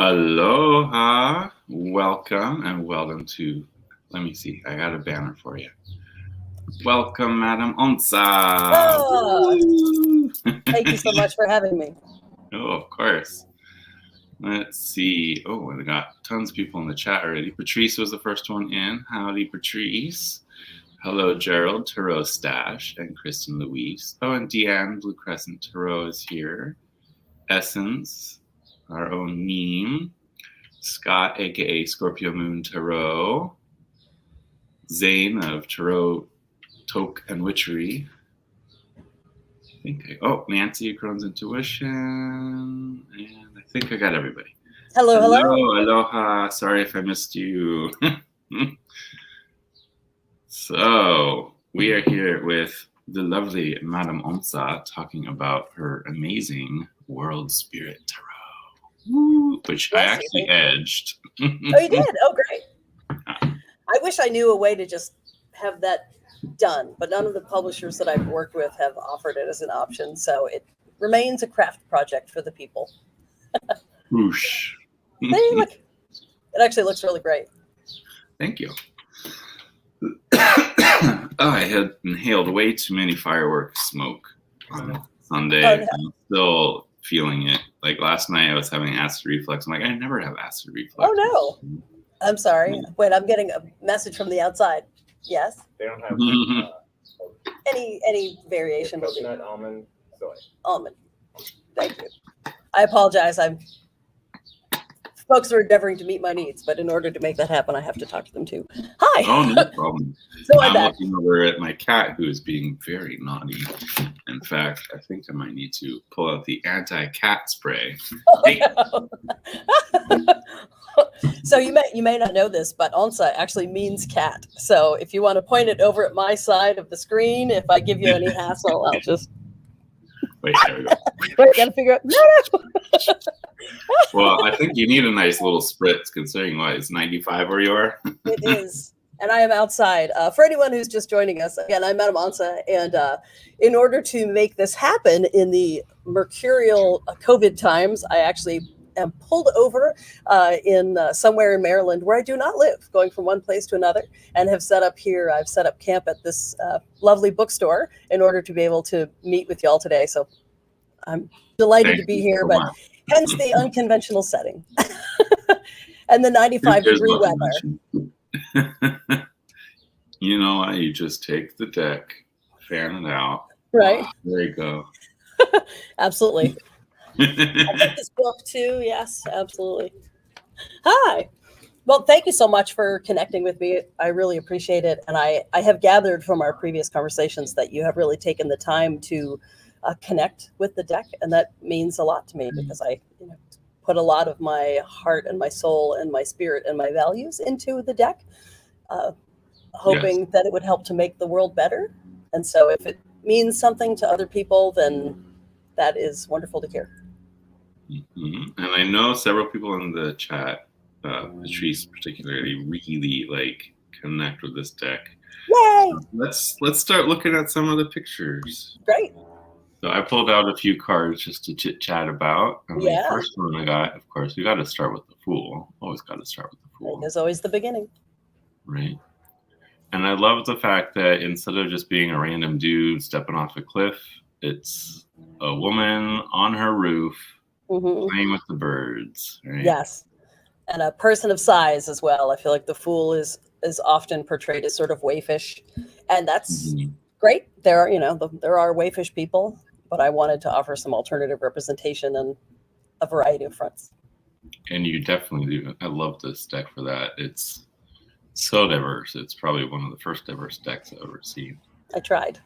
Aloha, welcome to, let me see, I got a banner for you. Welcome, Madam Onça. Oh, thank you so much for having me. Oh, of course. Let's see. Oh, we got tons of people in the chat already. Patrice was the first one in. Howdy, Patrice. Hello, Gerald, Tarot Stash, and Kristen Louise. Oh, and Deanne, Blue Crescent Tarot is here. Essence, our own meme. Scott, aka Scorpio Moon Tarot. Zane of Tarot Toke and Witchery. Nancy, Crohn's Intuition. And I think I got everybody. Hello. Aloha. Sorry if I missed you. So, we are here with the lovely Madam Onça talking about her amazing World Spirit Tarot, which I actually edged. Oh, you did? Oh, great. I wish I knew a way to just have that done, but none of the publishers that I've worked with have offered it as an option, so it remains a craft project for the people. Whoosh. Hey, look. It actually looks really great. Thank you. I had inhaled way too many fireworks smoke on Sunday. Oh, no. I'm still feeling it. Like last night I was having acid reflux. I'm like, I never have acid reflux. Oh, no. I'm sorry. Wait, I'm getting a message from the outside. Yes? They don't have Any variation will do. coconut, almond, soy. Almond. Thank you. I apologize. Folks are endeavoring to meet my needs, but in order to make that happen, I have to talk to them too. Hi. Oh, no problem. So I'm looking over at my cat who is being very naughty. In fact, I think I might need to pull out the anti-cat spray. Oh, no. So you may not know this, but Onça actually means cat. So if you want to point it over at my side of the screen, if I give you any hassle, I'll just... Wait, there we go. Wait, gotta figure out... No. Well, I think you need a nice little spritz considering what, it's 95 where you are? It is. And I am outside. For anyone who's just joining us, again, I'm Madam Onça. And in order to make this happen in the mercurial COVID times, I actually am pulled over in somewhere in Maryland where I do not live, going from one place to another, and have set up here. I've set up camp at this lovely bookstore in order to be able to meet with y'all today. So I'm delighted to be here, but hence the unconventional setting and the 95-degree weather. You know what? You just take the deck, fan it out. Right. Oh, there you go. Absolutely. I got this book too. Yes, absolutely. Hi. Well, thank you so much for connecting with me. I really appreciate it. And I have gathered from our previous conversations that you have really taken the time to connect with the deck. And that means a lot to me because I put a lot of my heart and my soul and my spirit and my values into the deck, hoping that it would help to make the world better. And so if it means something to other people, then that is wonderful to hear. Mm-hmm. And I know several people in the chat, Patrice particularly, really connect with this deck. Yay! Let's start looking at some of the pictures. Great. So I pulled out a few cards just to chit chat about. And the first one I got, of course, we got to start with the Fool. Always got to start with the Fool. There's always the beginning. Right. And I love the fact that instead of just being a random dude stepping off a cliff, it's a woman on her roof playing with the birds. Right? Yes. And a person of size as well. I feel like the Fool is often portrayed as sort of waifish. And that's great. There are waifish people, but I wanted to offer some alternative representation on a variety of fronts. And you definitely do. I love this deck for that. It's so diverse. It's probably one of the first diverse decks I've ever seen. I tried.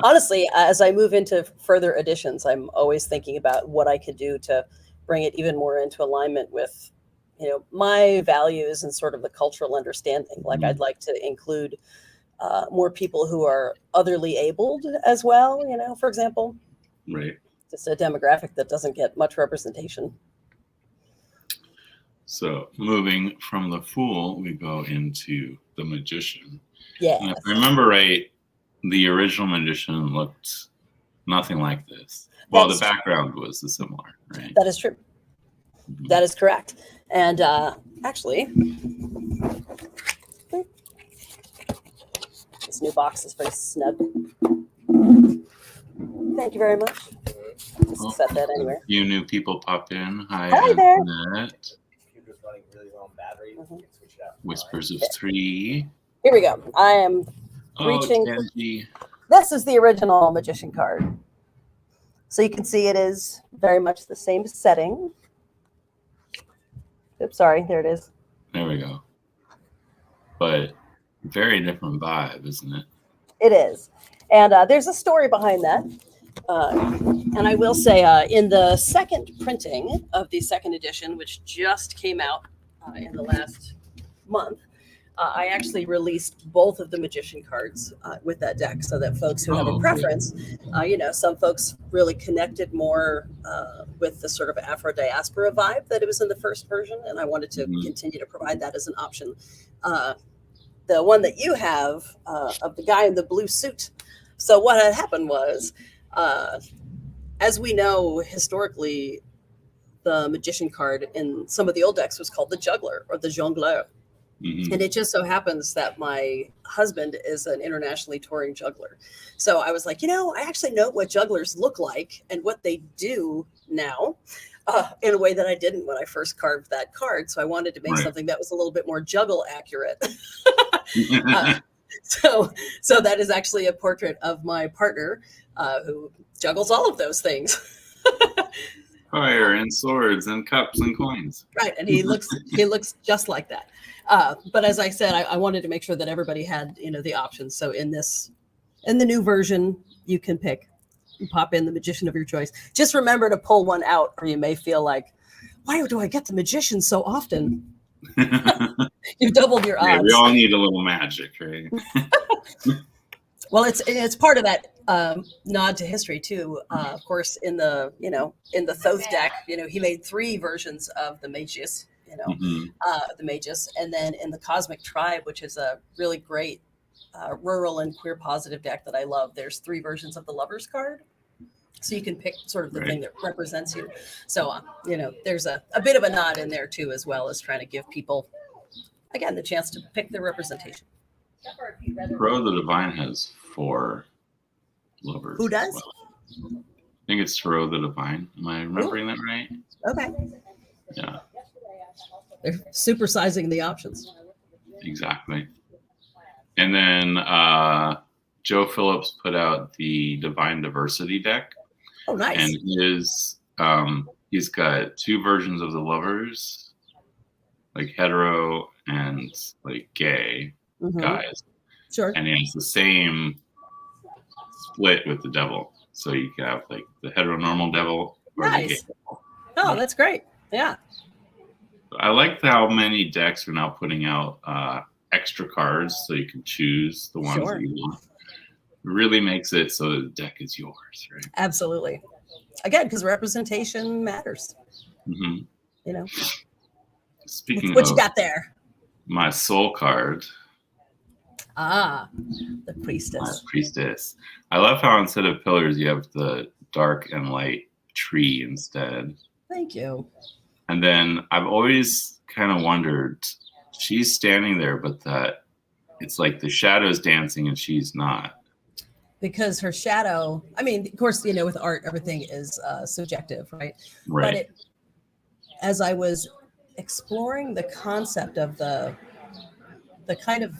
Honestly, as I move into further editions, I'm always thinking about what I could do to bring it even more into alignment with, my values and sort of the cultural understanding. Like I'd like to include more people who are otherly abled as well, for example. Right. Just a demographic that doesn't get much representation. So moving from the Fool, we go into the Magician. Yeah. If I remember right, the original Magician looked nothing like this. Well, the background was similar, right? That is true. That is correct. And actually, this new box is very snug. Thank you very much. Just set that anywhere. A few new people pop in. Hi there. Antoinette. Computer's running really low on battery. You can switch it out. Whispers of Three. Here we go. I am reaching. Kenji. This is the original magician card. So you can see it is very much the same setting. Oops, sorry. There it is. There we go. But very different vibe, isn't it? It is. And there's a story behind that. And I will say, in the second printing of the second edition, which just came out in the last month, I actually released both of the magician cards with that deck, so that folks who have a preference, some folks really connected more with the sort of Afro-diaspora vibe that it was in the first version, and I wanted to continue to provide that as an option. The one that you have of the guy in the blue suit. So what had happened was, as we know historically, the magician card in some of the old decks was called the juggler or the jongleur. And it just so happens that my husband is an internationally touring juggler. So I was like, I actually know what jugglers look like and what they do now in a way that I didn't when I first carved that card. So I wanted to make something that was a little bit more juggle accurate. So that is actually a portrait of my partner who juggles all of those things. Fire and swords and cups and coins. Right, and he looks just like that. But as I said, I wanted to make sure that everybody had the options. So in the new version, you can pick and pop in the magician of your choice. Just remember to pull one out, or you may feel like, why do I get the magician so often? You've doubled your odds. Yeah, we all need a little magic, right? Well, it's part of that nod to history too. Of course, in the Thoth deck, he made 3 versions of the Magus, the Magus, and then in the Cosmic Tribe, which is a really great rural and queer positive deck that I love, there's 3 versions of the Lover's card. So you can pick sort of the thing that represents you. So, there's a bit of a nod in there too, as well as trying to give people, again, the chance to pick their representation. Ro the Divine has 4 lovers. Who does? Well. I think it's Ro the Divine. Am I remembering that right? Okay. Yeah. They're supersizing the options. Exactly. And then Joe Phillips put out the Divine Diversity deck. Oh, nice. And he's got 2 versions of the lovers, like hetero and like gay guys. Sure. And he has the same split with the devil. So you can have like the heteronormal devil or the gay devil. Oh, that's great. Yeah. I like how many decks are now putting out extra cards so you can choose the ones that you want. It really makes it so the deck is yours, right? Absolutely. Again, because representation matters. Speaking what you got there? My soul card. The priestess. My priestess. I love how instead of pillars you have the dark and light tree instead. Thank you. And then I've always kind of wondered, she's standing there, but that it's like the shadow's dancing and she's not. Because her shadow, I mean, of course, with art, everything is subjective, right? Right. But as I was exploring the concept of the kind of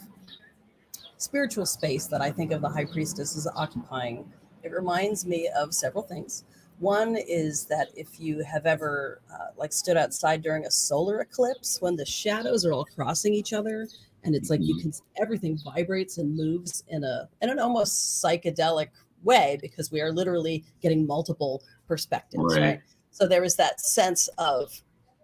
spiritual space that I think of the high priestess as occupying, it reminds me of several things. One is that if you have ever stood outside during a solar eclipse, when the shadows are all crossing each other, and it's like everything vibrates and moves in an almost psychedelic way, because we are literally getting multiple perspectives, right? So there is that sense of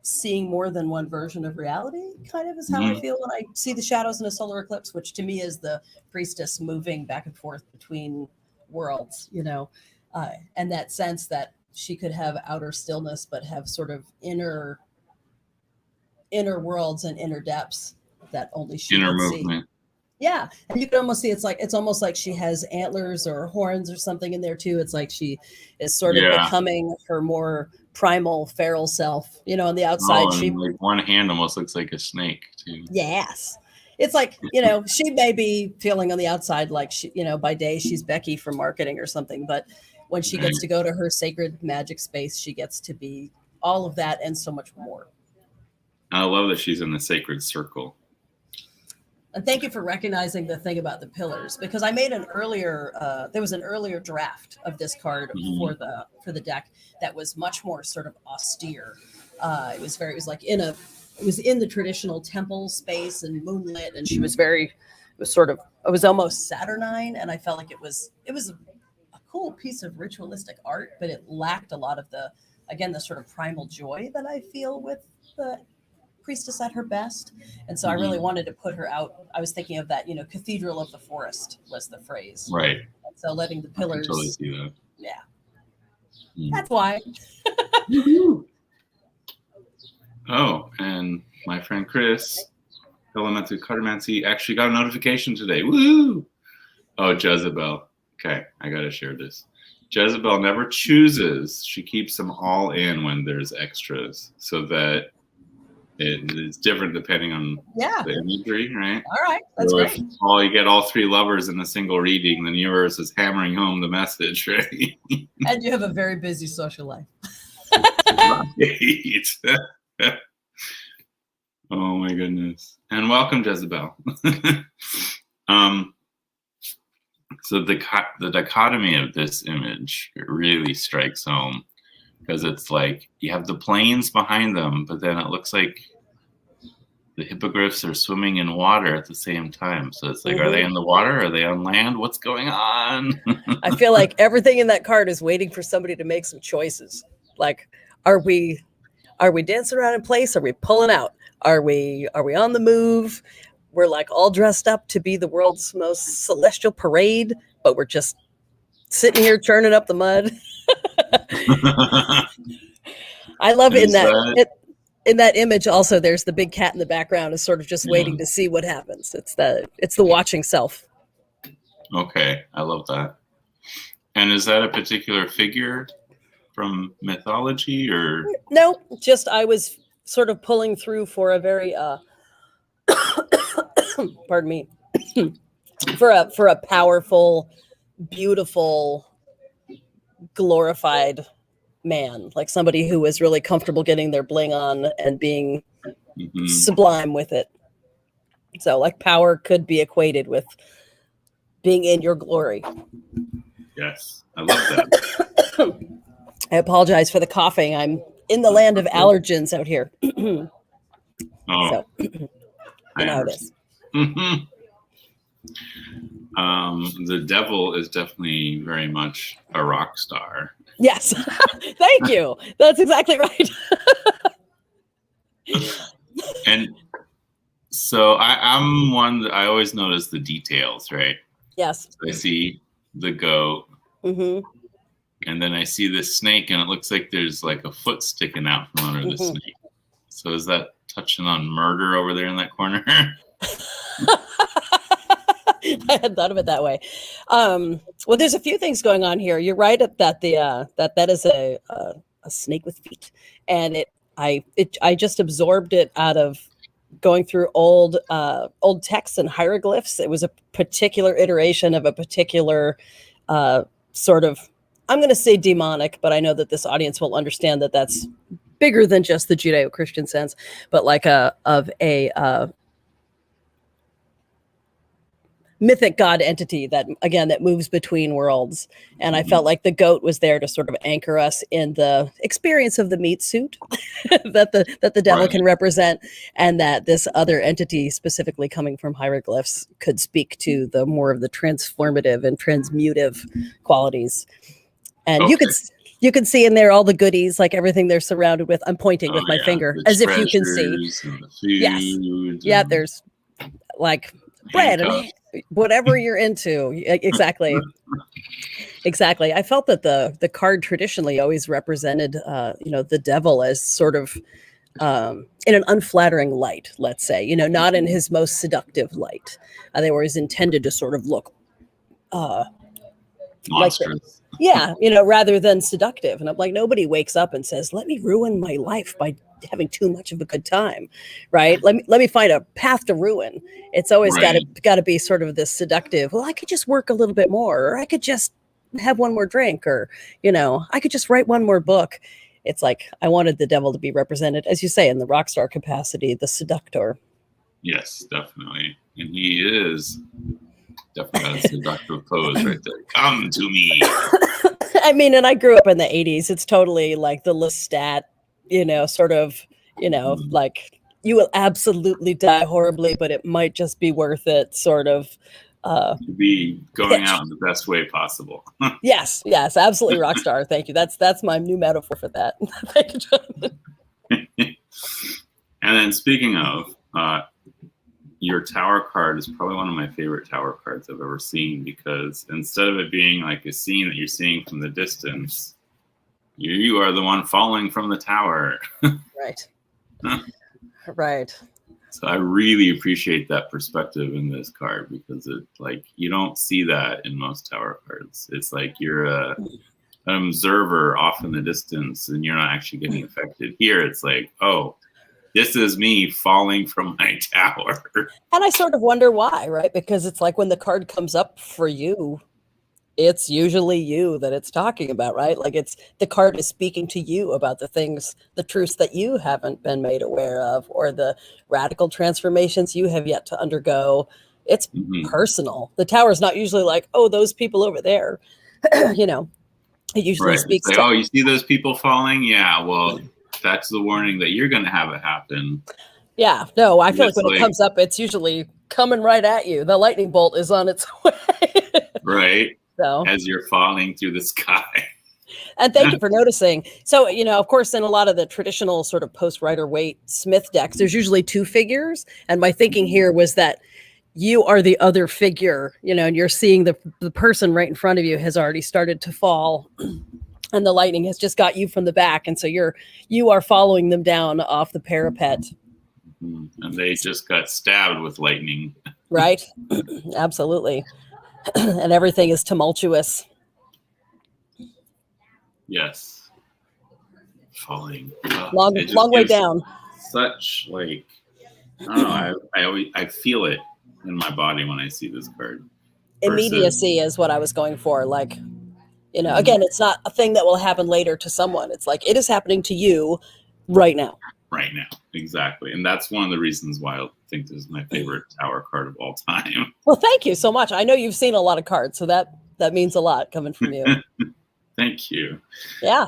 seeing more than one version of reality, kind of is how I feel when I see the shadows in a solar eclipse, which to me is the priestess moving back and forth between worlds, and that sense that she could have outer stillness, but have sort of inner worlds and inner depths that only she inner can movement. Yeah, and you can almost see it's almost like she has antlers or horns or something in there too. It's like she is sort of Yeah. becoming her more primal feral self. On the outside, Oh, and like one hand almost looks like a snake too. yes. It's like, she may be feeling on the outside like by day she's Becky from marketing or something, but when she gets to go to her sacred magic space, she gets to be all of that and so much more. I love that she's in the sacred circle. And thank you for recognizing the thing about the pillars, because I made there was an earlier draft of this card for the deck that was much more sort of austere. It was in the traditional temple space and moonlit, and it was almost Saturnine, and I felt like it was a cool piece of ritualistic art, but it lacked a lot of the sort of primal joy that I feel with the priestess at her best. And so I really wanted to put her out. I was thinking of that, cathedral of the forest was the phrase. Right. And so letting the pillars. I totally see that. Yeah. That's why. Oh, and my friend Chris, Elemental Cartomancy, actually got a notification today. Woo! Oh, Jezebel. Okay, I gotta share this. Jezebel never chooses. She keeps them all in when there's extras, so that it's different depending on the imagery, right? All right, that's great. If you get all three lovers in a single reading, the universe is hammering home the message, right? And you have a very busy social life. Right. Oh my goodness. And welcome, Jezebel. So the dichotomy of this image really strikes home, because it's like you have the plains behind them, but then it looks like the hippogriffs are swimming in water at the same time. So it's like, are they in the water? Are they on land? What's going on? I feel like everything in that card is waiting for somebody to make some choices. Like, are we dancing around in place? Are we pulling out? Are we on the move? We're like all dressed up to be the world's most celestial parade, but we're just sitting here churning up the mud. I love it in that image. Also, there's the big cat in the background is sort of just waiting to see what happens. It's the watching self. Okay, I love that. And is that a particular figure from mythology, or no? Just I was sort of pulling through for a very pardon me, for a powerful, beautiful, glorified man, like somebody who is really comfortable getting their bling on and being sublime with it. So like power could be equated with being in your glory. Yes, I love that. I apologize for the coughing. I'm in the land of allergens out here. So, you know how it is. The devil is definitely very much a rock star. Yes. Thank you. That's exactly right. And so I'm one that I always notice the details, right? Yes. So I see the goat, and then I see this snake, and it looks like there's like a foot sticking out from under the snake. So is that touching on murder over there in that corner? I hadn't thought of it that way. Well, there's a few things going on here. You're right that that is a snake with feet, and I just absorbed it out of going through old texts and hieroglyphs. It was a particular iteration of a particular sort of, I'm going to say demonic, but I know that this audience will understand that that's bigger than just the Judeo-Christian sense, but like a mythic god entity that moves between worlds. And I felt like the goat was there to sort of anchor us in the experience of the meat suit that the devil can represent, and that this other entity, specifically coming from hieroglyphs, could speak to the more of the transformative and transmutive qualities. And you can see in there all the goodies, like everything they're surrounded with. I'm pointing with my finger as if you can see. Yes. Yeah, there's like bread and whatever you're into. Exactly. I felt that the card traditionally always represented the devil as sort of in an unflattering light, let's say, you know, not in his most seductive light. They were intended to sort of look like Monsters. yeah, you know, rather than seductive. And I'm like, nobody wakes up and says, let me ruin my life by having too much of a good time, right? Let me find a path to ruin. It's always Right. got to be sort of this seductive, well, I could just work a little bit more, or I could just have one more drink, or, you know, I could just write one more book. It's like I wanted the devil to be represented, as you say, in the rock star capacity, the seductor. Yes, definitely. And he is definitely got a seductive pose right there. Come to me. I mean, and I grew up in the 80s. It's totally like the Lestat, you know, sort of, you know, like you will absolutely die horribly, but it might just be worth it, sort of. To be going pitch. out in the best way possible. Yes, absolutely, rock star. Thank you. That's my new metaphor for that. Thank you, Jonathan. And then speaking of, your tower card is probably one of my favorite tower cards I've ever seen, because instead of it being like a scene that you're seeing from the distance, you are the one falling from the tower. Right. Right. So I really appreciate that perspective in this card, because it, like, you don't see that in most tower cards. It's like you're an observer off in the distance and you're not actually getting affected. Here it's like, oh, this is me falling from my tower. And I sort of wonder why, right? Because it's like when the card comes up for you, it's usually you that it's talking about, right? Like it's the card is speaking to you about the things, the truths that you haven't been made aware of, or the radical transformations you have yet to undergo. It's personal. The tower is not usually like, oh, those people over there. You know, it usually speaks like, to, oh, you see those people falling? Yeah, well, that's the warning that you're going to have it happen. Yeah, no, I feel like It's when it comes up, it's usually coming right at you. The lightning bolt is on its way. Right. So as you're falling through the sky. And thank you for noticing. So, you know, of course, in a lot of the traditional sort of post-Rider-Waite Smith decks, there's usually two figures. And my thinking here was that you are the other figure, you know, and you're seeing the person right in front of you has already started to fall. And the lightning has just got you from the back. And so you are following them down off the parapet. And they just got stabbed with lightning. Right? Absolutely. And everything is tumultuous. Yes. Falling. Long way down. Such, like, I don't know, I feel it in my body when I see this card. Immediacy is what I was going for. Like, you know, again, it's not a thing that will happen later to someone. It's like it is happening to you right now. Right now. Exactly. And that's one of the reasons why I think this is my favorite tower card of all time. Well, thank you so much. I know you've seen a lot of cards, so that means a lot coming from you. Thank you. Yeah.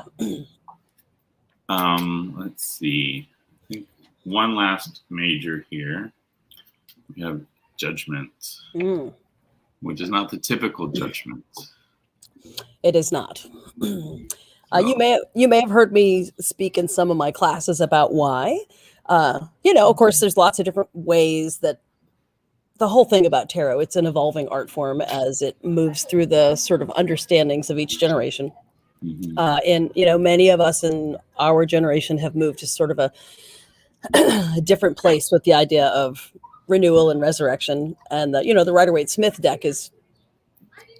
Let's see. I think one last major here. We have Judgment, which is not the typical Judgment. It is not. You may have heard me speak in some of my classes about why. You know, of course, there's lots of different ways that the whole thing about tarot, it's an evolving art form as it moves through the sort of understandings of each generation. And, you know, many of us in our generation have moved to sort of a different place with the idea of renewal and resurrection. And, you know, the Rider-Waite Smith deck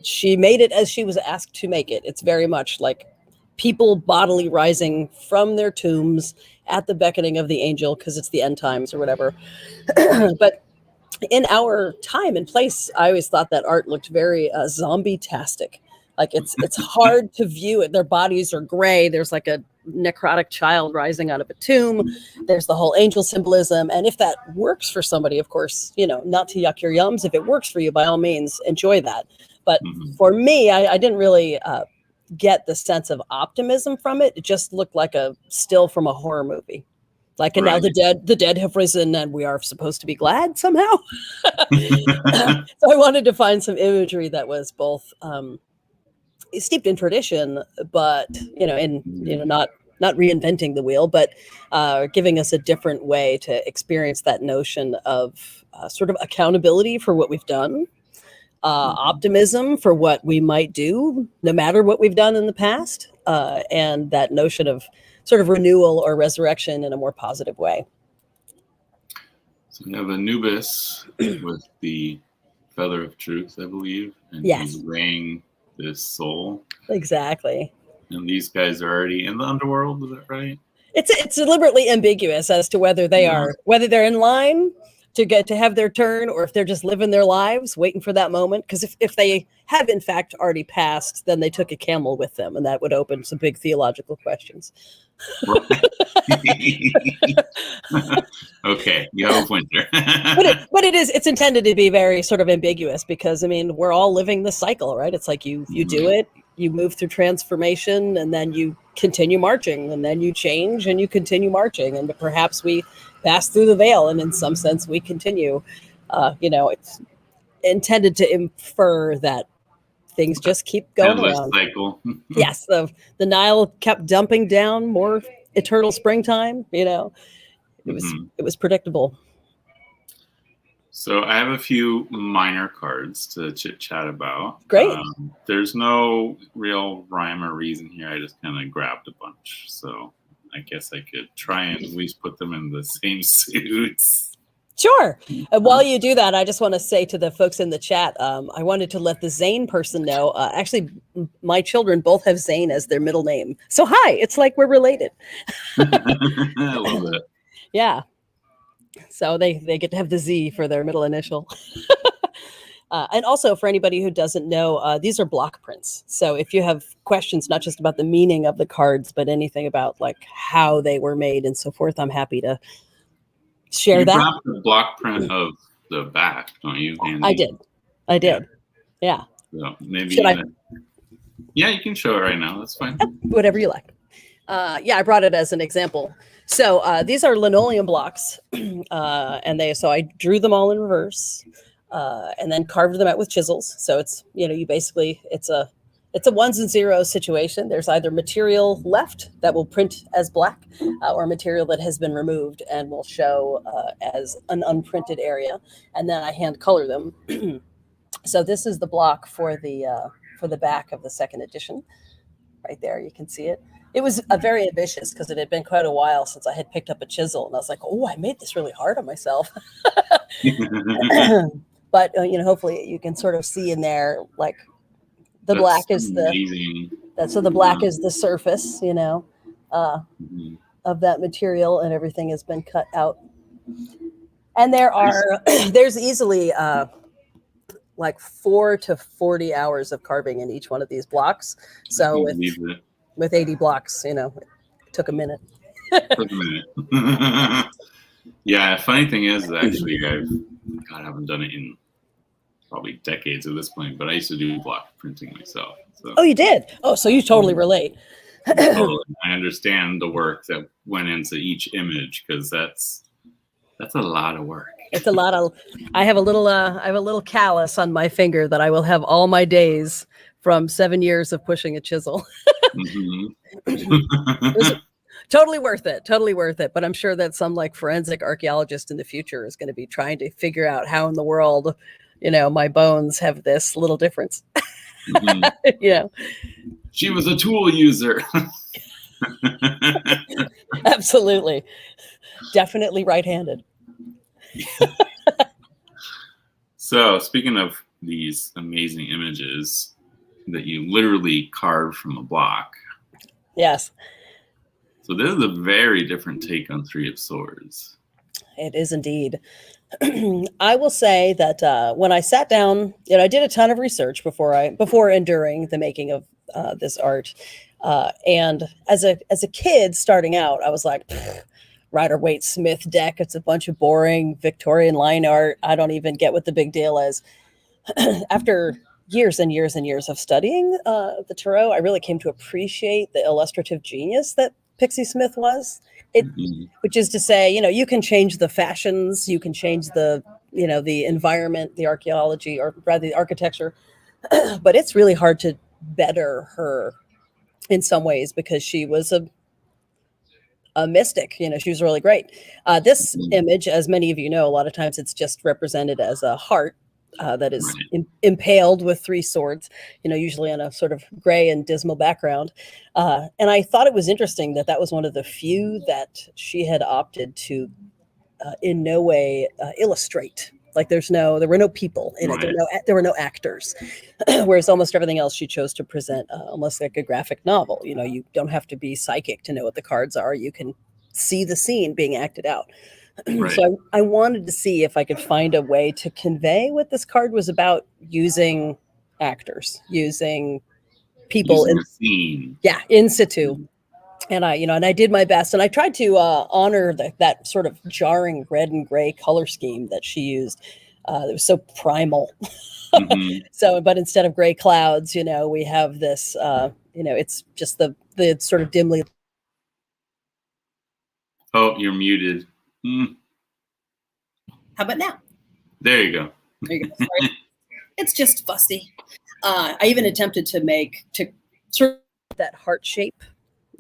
she made it as she was asked to make it. It's very much like people bodily rising from their tombs at the beckoning of the angel, because it's the end times or whatever. But in our time and place, I always thought that art looked very zombie-tastic. Like it's hard to view it. Their bodies are gray. There's like a necrotic child rising out of a tomb. There's the whole angel symbolism. And if that works for somebody, of course, you know, not to yuck your yums. If it works for you, by all means, enjoy that. But for me, I didn't really get the sense of optimism from it. It just looked like a still from a horror movie. Like, and now the dead have risen and we are supposed to be glad somehow. So I wanted to find some imagery that was both steeped in tradition, but, you know, not reinventing the wheel, but giving us a different way to experience that notion of sort of accountability for what we've done. Optimism for what we might do, no matter what we've done in the past, and that notion of sort of renewal or resurrection in a more positive way. So we have Anubis with the feather of truth, I believe, and Yes. he's weighing this soul. Exactly. And these guys are already in the underworld, is that right? It's deliberately ambiguous as to whether they are, whether they're in line to get to have their turn, or if they're just living their lives waiting for that moment. Because if they have in fact already passed, then they took a camel with them, and that would open some big theological questions. Okay, you have a point there. but it's intended to be very sort of ambiguous, because I mean, we're all living this cycle, right? It's like you do it, you move through transformation, and then you continue marching, and then you change and you continue marching, and perhaps we pass through the veil, and in some sense we continue. It's intended to infer that things just keep going around. Cycle. Yes, the Nile kept dumping down more eternal springtime. It was predictable. So I have a few minor cards to chit chat about. Great. There's no real rhyme or reason here. I just kind of grabbed a bunch. So I guess I could try and at least put them in the same suits. Sure. While you do that, I just want to say to the folks in the chat, I wanted to let the Zane person know. Actually, my children both have Zane as their middle name. So hi, it's like we're related. I love it. Yeah. So they get to have the Z for their middle initial. And also, for anybody who doesn't know, these are block prints. So if you have questions, not just about the meaning of the cards, but anything about like how they were made and so forth, I'm happy to share you that. You the block print of the back, don't you, Andy? I did. Yeah. So maybe. Should I? Yeah, you can show it right now. That's fine. Whatever you like. I brought it as an example. So these are linoleum blocks, and so I drew them all in reverse, and then carved them out with chisels. So it's it's a ones and zeros situation. There's either material left that will print as black, or material that has been removed and will show as an unprinted area. And then I hand color them. So this is the block for the back of the second edition. Right there, you can see it. It was very ambitious because it had been quite a while since I had picked up a chisel, and I was like, "Oh, I made this really hard on myself." But hopefully, you can sort of see in there, like the black is amazing. the black is the surface, of that material, and everything has been cut out. And there's easily like 4 to 40 hours of carving in each one of these blocks. So with 80 blocks, it took a minute. Yeah, funny thing is actually I haven't done it in probably decades at this point, but I used to do block printing myself. So. Oh, you did? Oh, so you totally relate. Totally. I understand the work that went into each image, because that's a lot of work. It's a lot of. I have a little callus on my finger that I will have all my days from 7 years of pushing a chisel. It was totally worth it. But I'm sure that some like forensic archaeologist in the future is going to be trying to figure out how in the world, my bones have this little difference. She was a tool user. Absolutely. Definitely right-handed. So speaking of these amazing images that you literally carved from a block. Yes. So this is a very different take on Three of Swords. It is indeed. I will say that when I sat down, I did a ton of research before and during the making of this art. And as a kid starting out, I was like, Rider-Waite Smith deck. It's a bunch of boring Victorian line art. I don't even get what the big deal is. After years and years and years of studying the Tarot, I really came to appreciate the illustrative genius that Pixie Smith was. Which is to say, you can change the fashions, you can change the environment, the archaeology, or rather the architecture, but it's really hard to better her in some ways, because she was a mystic. She was really great. This image, as many of you know, a lot of times it's just represented as a heart, that is impaled with 3 swords, usually on a sort of gray and dismal background. And I thought it was interesting that was one of the few that she had opted to in no way illustrate. Like there were no people in it. There were no actors. Whereas almost everything else she chose to present almost like a graphic novel. You don't have to be psychic to know what the cards are. You can see the scene being acted out. Right. So I wanted to see if I could find a way to convey what this card was about using actors, using people in the scene. Yeah, in situ. And I did my best, and I tried to honor that sort of jarring red and gray color scheme that she used. It was so primal. Mm-hmm. So, but instead of gray clouds, we have this. It's just the sort of dimly. Oh, you're muted. How about now? There you go. There you go. Sorry. It's just fussy. I even attempted to sort of that heart shape.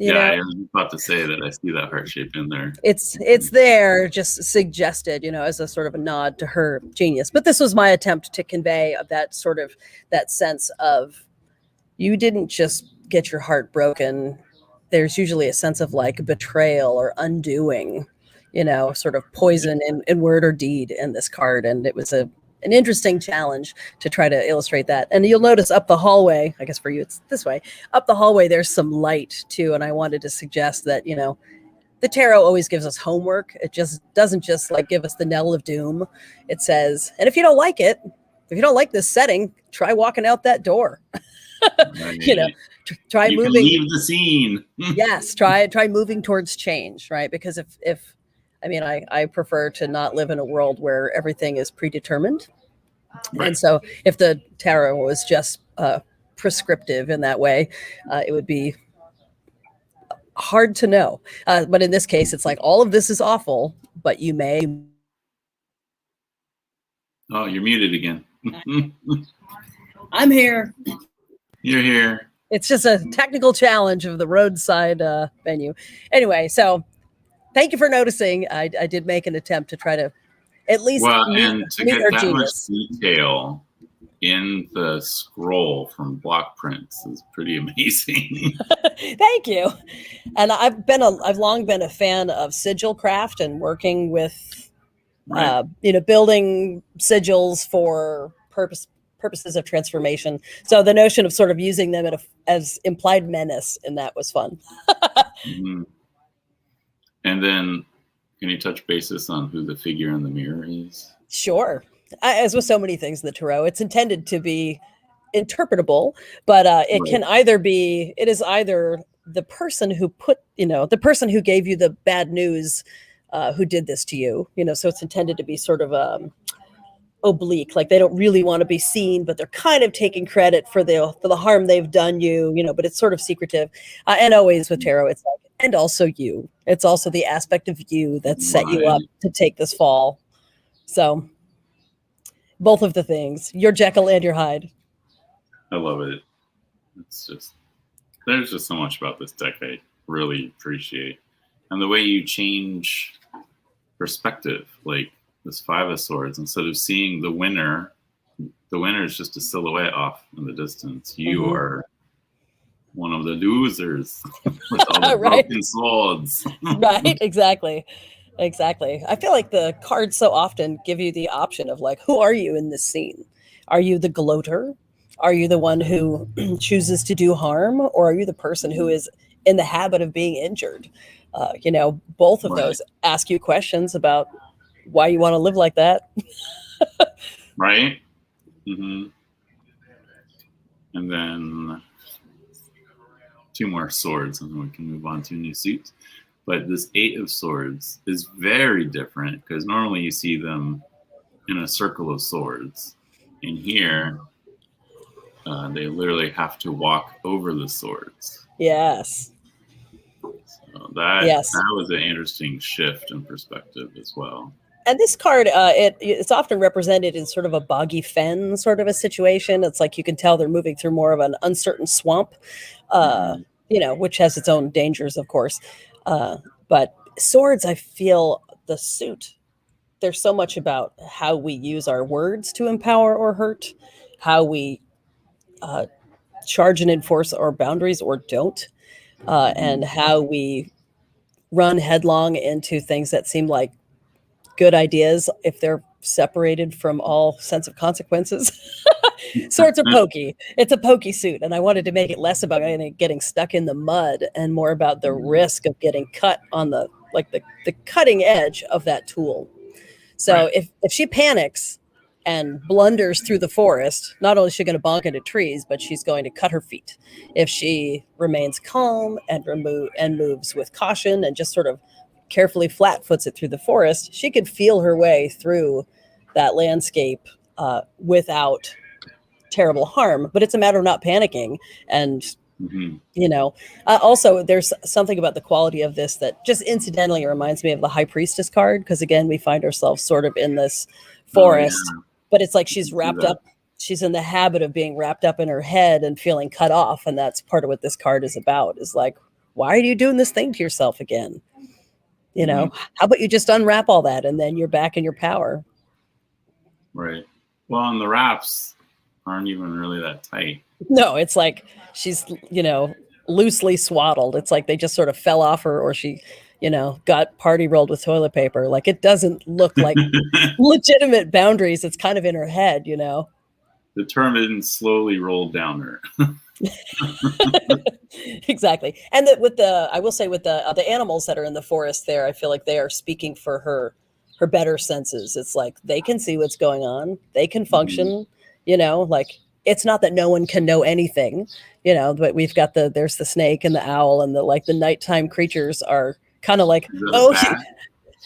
I was about to say that I see that heart shape in there. It's there, just suggested, as a sort of a nod to her genius. But this was my attempt to convey that sense of you didn't just get your heart broken. There's usually a sense of like betrayal or undoing, sort of poison in word or deed in this card. And it was an interesting challenge to try to illustrate that. And you'll notice up the hallway, I guess for you it's this way, up the hallway there's some light too. And I wanted to suggest that, the tarot always gives us homework. It just doesn't just like give us the knell of doom. It says, and if you don't like it, if you don't like this setting, try walking out that door. Try you moving. Can leave the scene. Yes, try moving towards change, right? Because I prefer to not live in a world where everything is predetermined. Right. And so if the tarot was just prescriptive in that way, it would be hard to know. But in this case, it's like all of this is awful, but you may. Oh, you're muted again. I'm here. You're here. It's just a technical challenge of the roadside venue. Anyway, so thank you for noticing. I did make an attempt to try to at least and to get that genius. Much detail in the scroll from block prints is pretty amazing. Thank you. And I've long been a fan of sigil craft and working with building sigils for purposes of transformation. So the notion of sort of using them as implied menace in that was fun. Mm-hmm. And then, can you touch basis on who the figure in the mirror is? Sure. As with so many things in the tarot, it's intended to be interpretable, but it is either the person who the person who gave you the bad news, who did this to you, so it's intended to be sort of oblique, like they don't really want to be seen, but they're kind of taking credit for the harm they've done you, but it's sort of secretive. And always with tarot, it's like, and also you. It's also the aspect of you that set you up to take this fall. So both of the things, your Jekyll and your Hyde. I love it. There's just so much about this deck I really appreciate. And the way you change perspective, like this 5 of Swords, instead of seeing the winner is just a silhouette off in the distance. You are one of the losers with all the broken swords. Right, exactly. I feel like the cards so often give you the option of like, who are you in this scene? Are you the gloater? Are you the one who chooses to do harm? Or are you the person who is in the habit of being injured? Both of those ask you questions about why you want to live like that. Right? Mm-hmm. And then 2 more swords, and then we can move on to a new suit. But this 8 of Swords is very different because normally you see them in a circle of swords. And here, they literally have to walk over the swords. Yes. So that was an interesting shift in perspective as well. And this card, it's often represented in sort of a boggy fen sort of a situation. It's like you can tell they're moving through more of an uncertain swamp, which has its own dangers, of course. But swords, I feel the suit there's so much about how we use our words to empower or hurt, how we charge and enforce our boundaries or don't, and how we run headlong into things that seem like good ideas if they're separated from all sense of consequences. So it's a pokey. It's a pokey suit. And I wanted to make it less about getting stuck in the mud and more about the risk of getting cut on the cutting edge of that tool. So if she panics and blunders through the forest, not only is she going to bonk into trees, but she's going to cut her feet. If she remains calm and moves with caution and just sort of carefully flat foots it through the forest, she could feel her way through that landscape without terrible harm. But it's a matter of not panicking. And, also there's something about the quality of this that just incidentally reminds me of the High Priestess card. Because again, we find ourselves sort of in this forest, but it's like she's wrapped up. She's in the habit of being wrapped up in her head and feeling cut off. And that's part of what this card is about, is like, why are you doing this thing to yourself again? How about you just unwrap all that and then you're back in your power? Right. Well, and the wraps aren't even really that tight. No, it's like she's, loosely swaddled. It's like they just sort of fell off her, or she, got party rolled with toilet paper. Like, it doesn't look like legitimate boundaries. It's kind of in her head, Determined, slowly rolled down her. Exactly. And I will say with the animals that are in the forest there, I feel like they are speaking for her better senses. It's like they can see what's going on. They can function, like it's not that no one can know anything, but we've got there's the snake and the owl and the nighttime creatures are kind of like,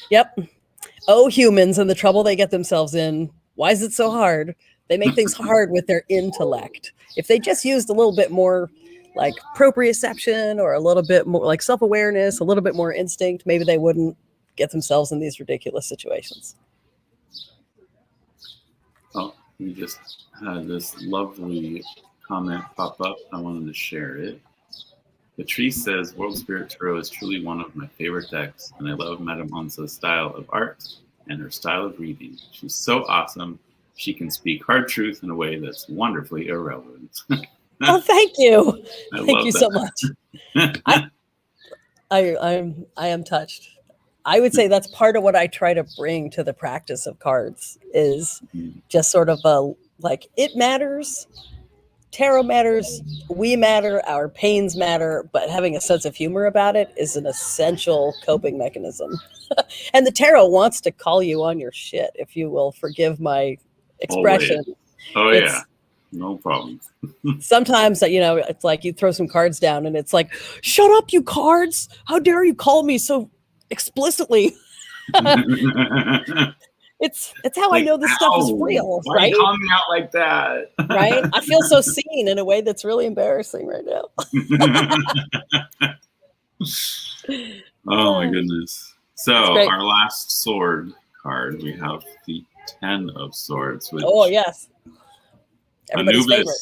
yep. Oh, humans and the trouble they get themselves in. Why is it so hard? They make things hard with their intellect. If they just used a little bit more like proprioception or a little bit more like self-awareness, a little bit more instinct, maybe they wouldn't get themselves in these ridiculous situations. Oh, we just had this lovely comment pop up. I wanted to share it. Patrice says, World Spirit Tarot is truly one of my favorite decks, and I love Madam Onça's style of art and her style of reading. She's so awesome. She can speak hard truth in a way that's wonderfully irrelevant. Oh, thank you. Thank you so much. I am touched. I would say that's part of what I try to bring to the practice of cards is just sort of it matters. Tarot matters. We matter. Our pains matter. But having a sense of humor about it is an essential coping mechanism. And the tarot wants to call you on your shit, if you will forgive my expression. Always. Oh, yeah. No problem. Sometimes, it's like you throw some cards down and it's like, shut up, you cards. How dare you call me so explicitly? It's how I know this stuff is real, why right? Are you calling me out like that? Right? I feel so seen in a way that's really embarrassing right now. Oh my goodness. So our last sword card, we have the 10 of Swords. Which yes. Everybody's Anubis favorite.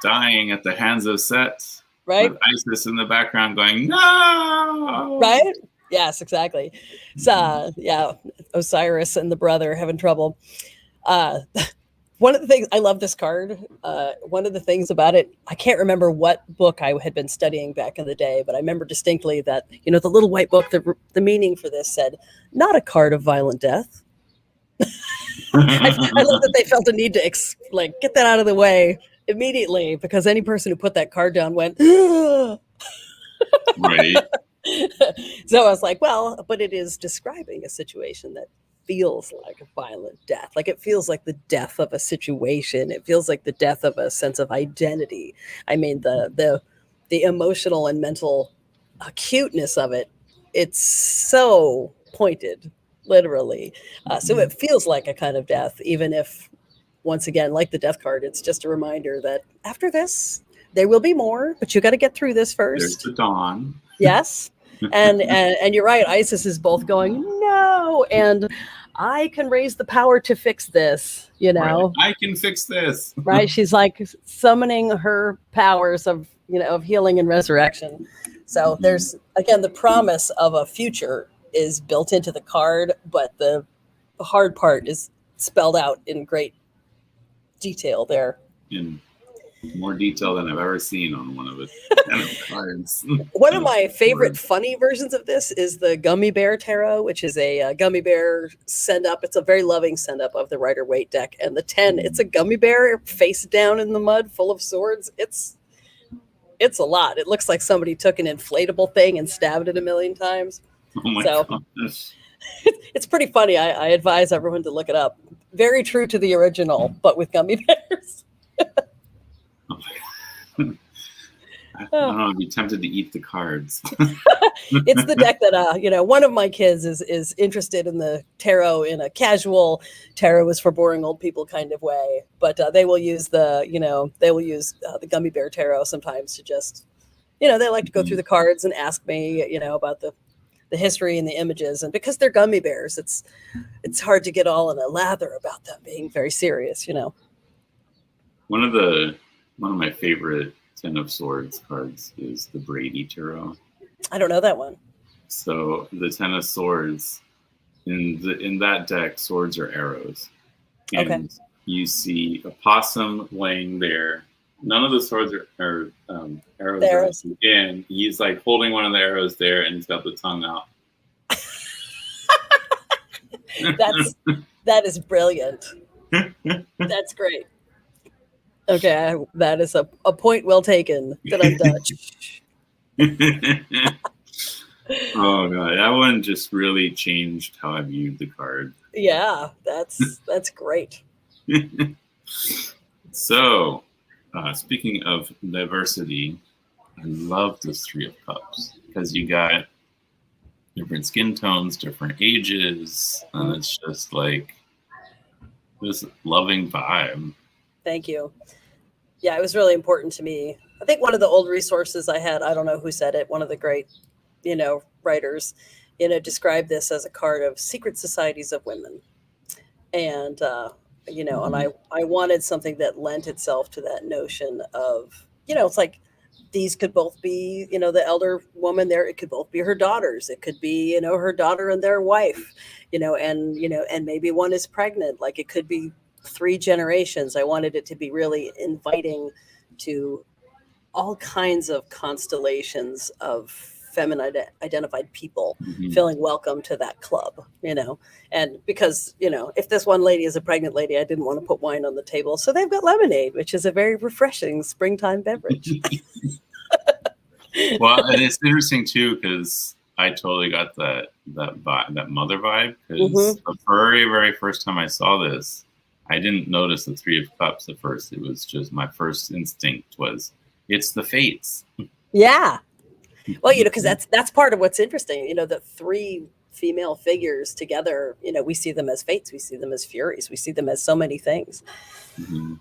Dying at the hands of Set. Right? With Isis in the background going, no! Right? Yes, exactly. So, Osiris and the brother having trouble. One of the things, I love this card. One of the things about it, I can't remember what book I had been studying back in the day, but I remember distinctly that, the little white book, the meaning for this said, not a card of violent death. I love that they felt a need to get that out of the way immediately, because any person who put that card down went, right. So I was like, well, but it is describing a situation that feels like a violent death. Like it feels like the death of a situation. It feels like the death of a sense of identity. I mean, the emotional and mental acuteness of it, it's so pointed, literally. So it feels like a kind of death, even if, once again, like the death card, it's just a reminder that after this, there will be more, but you got to get through this first. There's the dawn. Yes. And you're right. Isis is both going, no, and I can raise the power to fix this, Right. I can fix this. Right. She's like summoning her powers of healing and resurrection. So there's, again, the promise of a future is built into the card, but the hard part is spelled out in great detail there. In more detail than I've ever seen on one of its cards. One of my favorite funny versions of this is the Gummy Bear Tarot, which is a gummy bear send up. It's a very loving send up of the Rider-Waite deck. And the 10, it's a gummy bear face down in the mud full of swords. It's a lot. It looks like somebody took an inflatable thing and stabbed it a million times. Oh my So gosh. it's pretty funny. I advise everyone to look it up. Very true to the original, but with gummy bears. I don't know, I'd be tempted to eat the cards. It's the deck that one of my kids is interested in the tarot in a casual tarot is for boring old people kind of way, but they will use the gummy bear tarot sometimes to just they like to go through the cards and ask me about the history and the images, and because they're gummy bears, it's hard to get all in a lather about them being very serious. One of my favorite Ten of Swords cards is the Brady Tarot. I don't know that one. So the Ten of Swords, in that deck, swords are arrows. And you see a possum laying there. None of the swords are arrows. And he's like holding one of the arrows there, and he's got the tongue out. That is brilliant. That's great. Okay, that is a point well taken that I'm Dutch. Oh god, that one just really changed how I viewed the card. Yeah, that's great. So, speaking of diversity, I love this Three of Cups because you got different skin tones, different ages, and it's just like this loving vibe. Thank you. Yeah, it was really important to me. I think one of the old resources I had, I don't know who said it, one of the great, writers, described this as a card of secret societies of women. And, and I wanted something that lent itself to that notion of, it's like these could both be, the elder woman there. It could both be her daughters. It could be, her daughter and their wife, and maybe one is pregnant. Like it could be 3 generations. I wanted it to be really inviting to all kinds of constellations of feminine identified people feeling welcome to that club, and because, if this one lady is a pregnant lady, I didn't want to put wine on the table. So they've got lemonade, which is a very refreshing springtime beverage. Well, and it's interesting too, because I totally got that mother vibe, because the very, very first time I saw this, I didn't notice the Three of Cups at first. It was just my first instinct was it's the Fates. Yeah. Well, because that's part of what's interesting. The 3 female figures together, we see them as fates, we see them as furies, we see them as so many things. And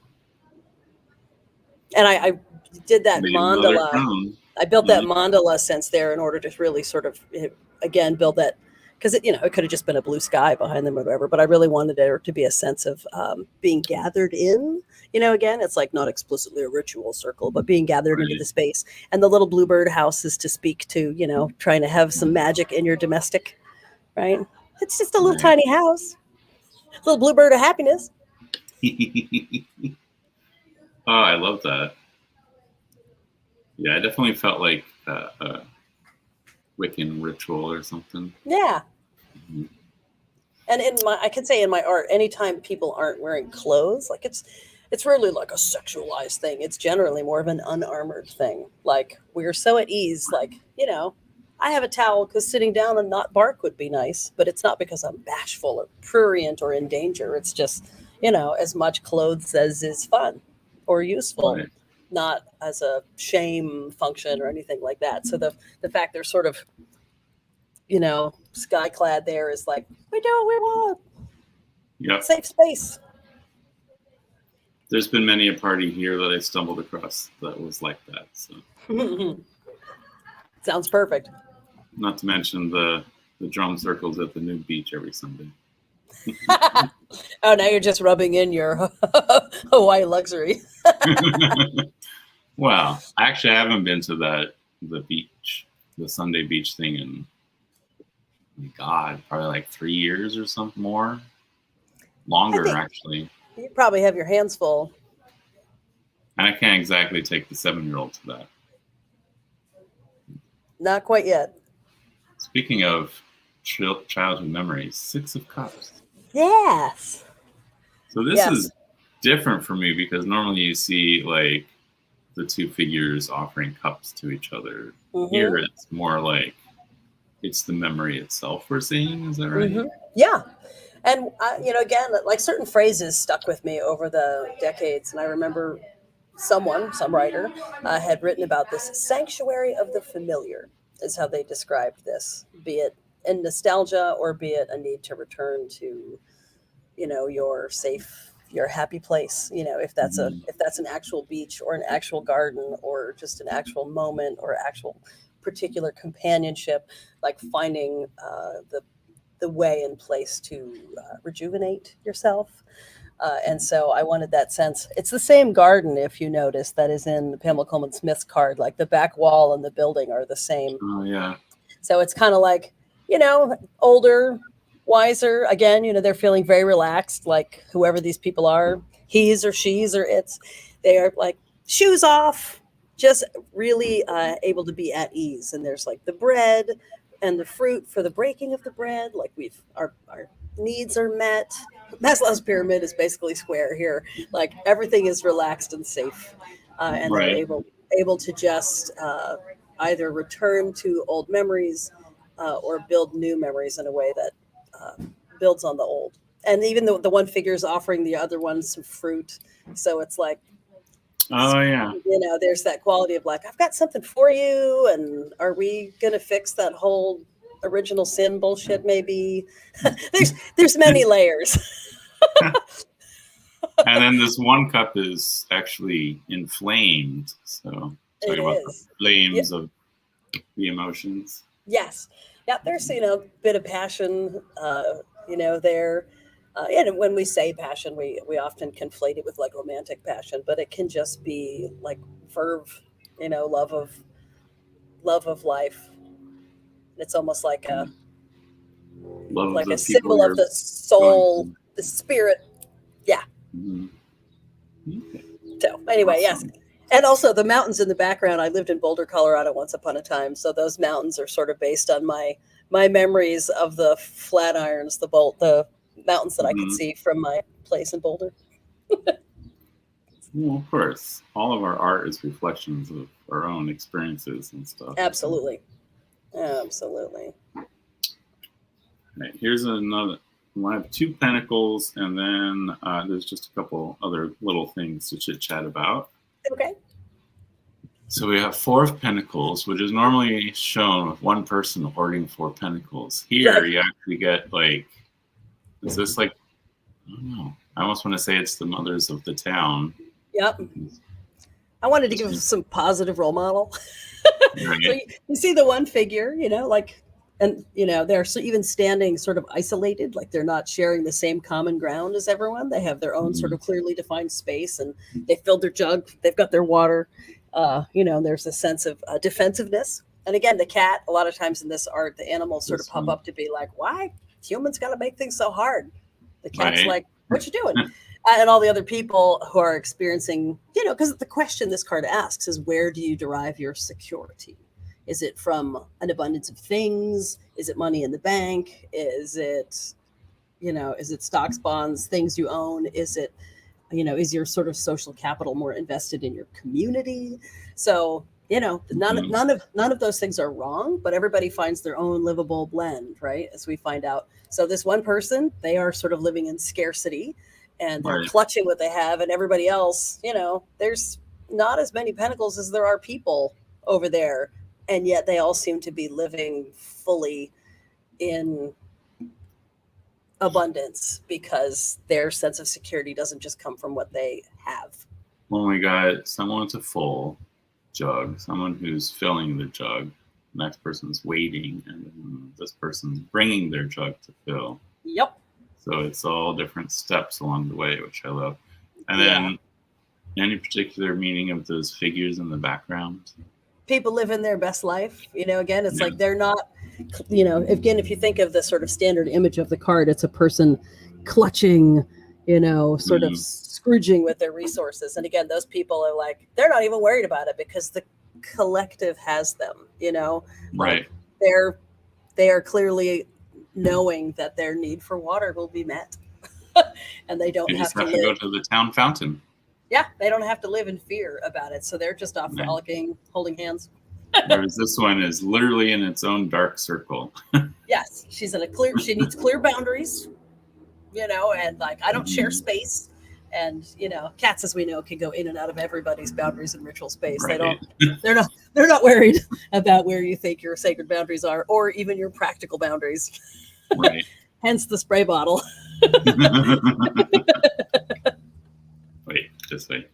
I did that mandala. I built that mandala sense there in order to really sort of, again, build that, because it could have just been a blue sky behind them or whatever, but I really wanted there to be a sense of being gathered in. Again, it's like not explicitly a ritual circle, but being gathered into the space. And the little bluebird house is to speak to, trying to have some magic in your domestic, right? It's just a little tiny house, a little bluebird of happiness. Oh, I love that. Yeah, I definitely felt like a Wiccan ritual or something. Yeah. And I could say in my art, anytime people aren't wearing clothes, like it's really like a sexualized thing. It's generally more of an unarmored thing. Like we're so at ease, like, I have a towel because sitting down and not bark would be nice, but it's not because I'm bashful or prurient or in danger. It's just, as much clothes as is fun or useful, not as a shame function or anything like that. So the fact they're sort of, sky clad there is like, we do what we want. Yep. Safe space. There's been many a party here that I stumbled across that was like that. So sounds perfect. Not to mention the drum circles at the new beach every Sunday. Oh, now you're just rubbing in your Hawaii luxury. Well, actually, I haven't been to the Sunday beach thing in, God, probably like 3 years or something more. longer think- actually. You probably have your hands full. And I can't exactly take the 7-year-old to that. Not quite yet. Speaking of childhood memories, 6 of Cups. Yes. So this Yes. is different for me because normally you see like the 2 figures offering cups to each other. Mhm. Here it's more like it's the memory itself we're seeing. Is that right? Mhm. Yeah. And, again, like certain phrases stuck with me over the decades. And I remember some writer, had written about this sanctuary of the familiar, is how they described this, be it in nostalgia or be it a need to return to, your safe, your happy place. If that's an actual beach or an actual garden or just an actual moment or actual particular companionship, like finding the way and place to rejuvenate yourself. And so I wanted that sense. It's the same garden, if you notice, that is in Pamela Coleman Smith's card. Like the back wall and the building are the same. Oh yeah. So it's kind of like, older, wiser. Again, they're feeling very relaxed, like whoever these people are, he's or she's or it's, they are like shoes off, just really able to be at ease. And there's like the bread and the fruit for the breaking of the bread. Like our needs are met. Maslow's pyramid is basically square here. Like everything is relaxed and safe, and Right. they're able to just either return to old memories or build new memories in a way that builds on the old. And even the one figure is offering the other one some fruit, so it's like, Oh yeah. There's that quality of like, I've got something for you, and are we gonna fix that whole original sin bullshit? Maybe there's many layers. And then this one cup is actually inflamed. So talk It about the is. flames of the emotions. Yes. Yeah, there's, a bit of passion, there. And when we say passion, we often conflate it with like romantic passion, but it can just be like verve, love of life. It's almost like a Love of the a symbol people of the soul, going the spirit. Yeah. Mhm. Okay. So anyway, yes. Awesome. And also the mountains in the background. I lived in Boulder, Colorado once upon a time. So those mountains are sort of based on my memories of the Flatirons, the mountains that I could Mhm. see from my place in Boulder. Well, of course, all of our art is reflections of our own experiences and stuff. Absolutely. Absolutely. Right, here's another. I have 2 pentacles, and then there's just a couple other little things to chit chat about. Okay. So we have 4 of Pentacles, which is normally shown with one person holding 4 pentacles. Here, Right. you actually get like, is this like, I don't know. I almost want to say it's the mothers of the town. Yep. I wanted to give some positive role model. Right. So you see the one figure, and they're even standing sort of isolated, like they're not sharing the same common ground as everyone. They have their own sort of clearly defined space, and they filled their jug, they've got their water. There's a sense of defensiveness. And again, the cat, a lot of times in this art, the animals sort of This pop one. up to be like, why humans got to make things so hard? The cat's Right. like, what you doing? And all the other people who are experiencing, because the question this card asks is, where do you derive your security? Is it from an abundance of things? Is it money in the bank? Is it stocks, bonds, things you own? Is it, is your sort of social capital more invested in your community? So, none of those things are wrong, but everybody finds their own livable blend, right? As we find out. So this one person, they are sort of living in scarcity, and they're Right. clutching what they have, and everybody else, there's not as many pentacles as there are people over there, and yet they all seem to be living fully in abundance because their sense of security doesn't just come from what they have. Well, we got someone with a full jug, someone who's filling the jug. The next person's waiting, and then this person's bringing their jug to fill. Yep. So it's all different steps along the way, which I love. And then any particular meaning of those figures in the background? People living their best life. Again, it's like they're not, again, if you think of the sort of standard image of the card, it's a person clutching sort of scrooging with their resources. And again, those people are like, they're not even worried about it because the collective has them, Right. They are clearly knowing that their need for water will be met. And they don't You have just to have to go to the town fountain. Yeah, they don't have to live in fear about it. So they're just off frolicking, holding hands. Whereas this one is literally in its own dark circle. Yes, she needs clear boundaries, and like, I don't share space. And, cats, as we know, can go in and out of everybody's boundaries and ritual space. Right. They're not worried about where you think your sacred boundaries are, or even your practical boundaries. Right. Hence the spray bottle. Wait, just wait.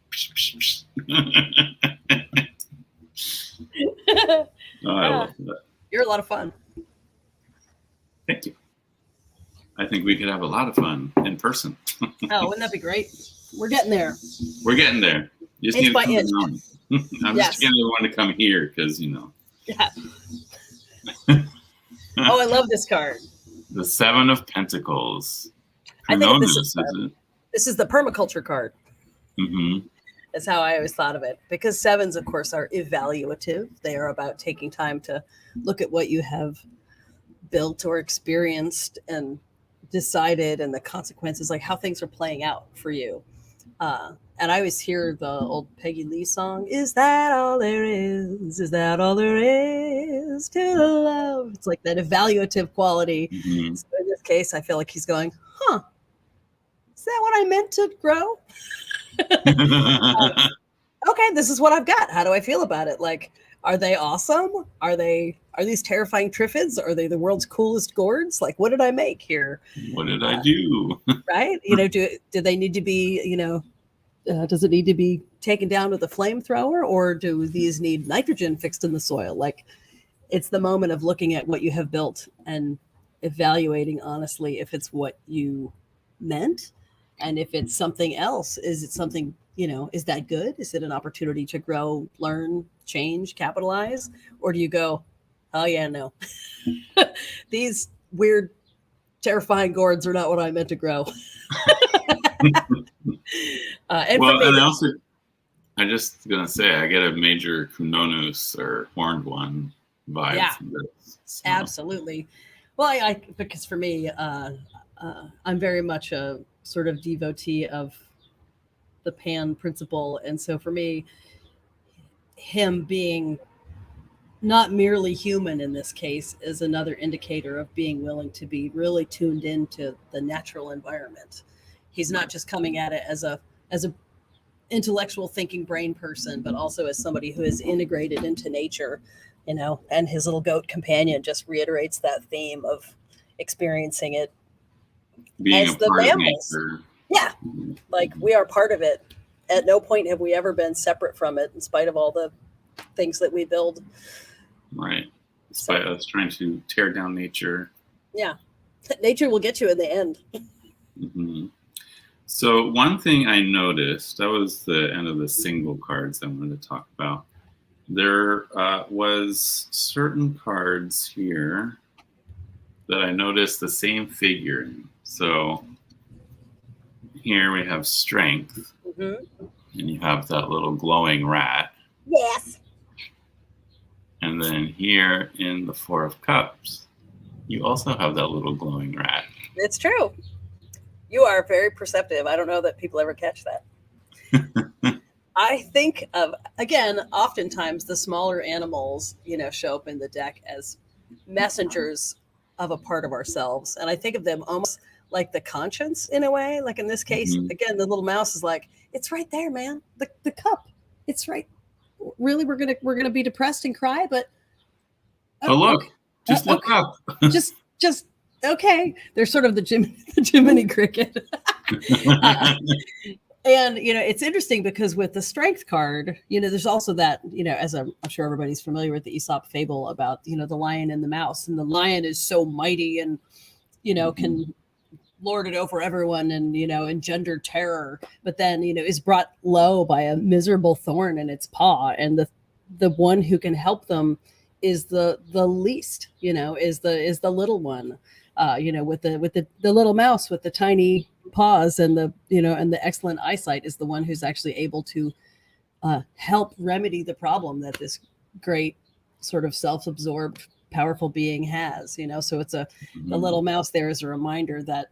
I love that. You're a lot of fun. Thank you. I think we could have a lot of fun in person. Oh, wouldn't that be great? We're getting there. We're getting there. You just Inch need to by come inch. down. I'm just getting everyone to come here because, Yeah. Oh, I love this card. The Seven of Pentacles. I think this is is the permaculture card. Mm-hmm. That's how I always thought of it. Because sevens, of course, are evaluative. They are about taking time to look at what you have built or experienced and decided, and the consequences, like how things are playing out for you. And I always hear the old Peggy Lee song, "Is that all there is? Is that all there is to love?" It's like that evaluative quality. Mm-hmm. So in this case, I feel like he's going, is that what I meant to grow? Okay, this is what I've got. How do I feel about it? Like, are they awesome? Are these terrifying triffids? Are they the world's coolest gourds? Like, what did I make here? What did I do? Right? Do they need to be, does it need to be taken down with a flamethrower, or do these need nitrogen fixed in the soil? Like, it's the moment of looking at what you have built and evaluating honestly if it's what you meant, and if it's something else. Is it something, is that good? Is it an opportunity to grow, learn, change, capitalize? Or do you go, oh yeah, no, these weird, terrifying gourds are not what I meant to grow. I just gonna say, I get a major Kunonus or horned one vibe from this. So. Absolutely. Well, because for me, I'm very much a sort of devotee of the Pan principle. And so for me, him being not merely human in this case is another indicator of being willing to be really tuned into the natural environment. He's not just coming at it as a intellectual thinking brain person, but also as somebody who is integrated into nature, and his little goat companion just reiterates that theme of experiencing it being as a the part mammals. of nature. Yeah, like we are part of it. At no point have we ever been separate from it, in spite of all the things that we build. Right. Despite us trying to tear down nature. Yeah. Nature will get you in the end. Mm-hmm. So one thing I noticed, that was the end of the single cards I wanted to talk about. There was certain cards here that I noticed the same figure in. So here we have strength, and you have that little glowing rat. Yes. And then here in the Four of Cups, you also have that little glowing rat. It's true. You are very perceptive. I don't know that people ever catch that. I think of, again, oftentimes the smaller animals, show up in the deck as messengers of a part of ourselves. And I think of them almost like the conscience in a way. Like in this case, again, the little mouse is like, it's right there, man. The cup. It's right. Really, we're gonna be depressed and cry, but look, just look up. just okay. They're sort of the Jiminy Cricket. And it's interesting because with the strength card, there's also that, as I'm sure everybody's familiar with the Aesop fable about the lion and the mouse, and the lion is so mighty and can lord it over everyone and engender terror, but then is brought low by a miserable thorn in its paw, and the one who can help them is the least, is the little one, with the little mouse with the tiny paws and the excellent eyesight is the one who's actually able to help remedy the problem that this great sort of self-absorbed powerful being has. So it's the little mouse there is a reminder that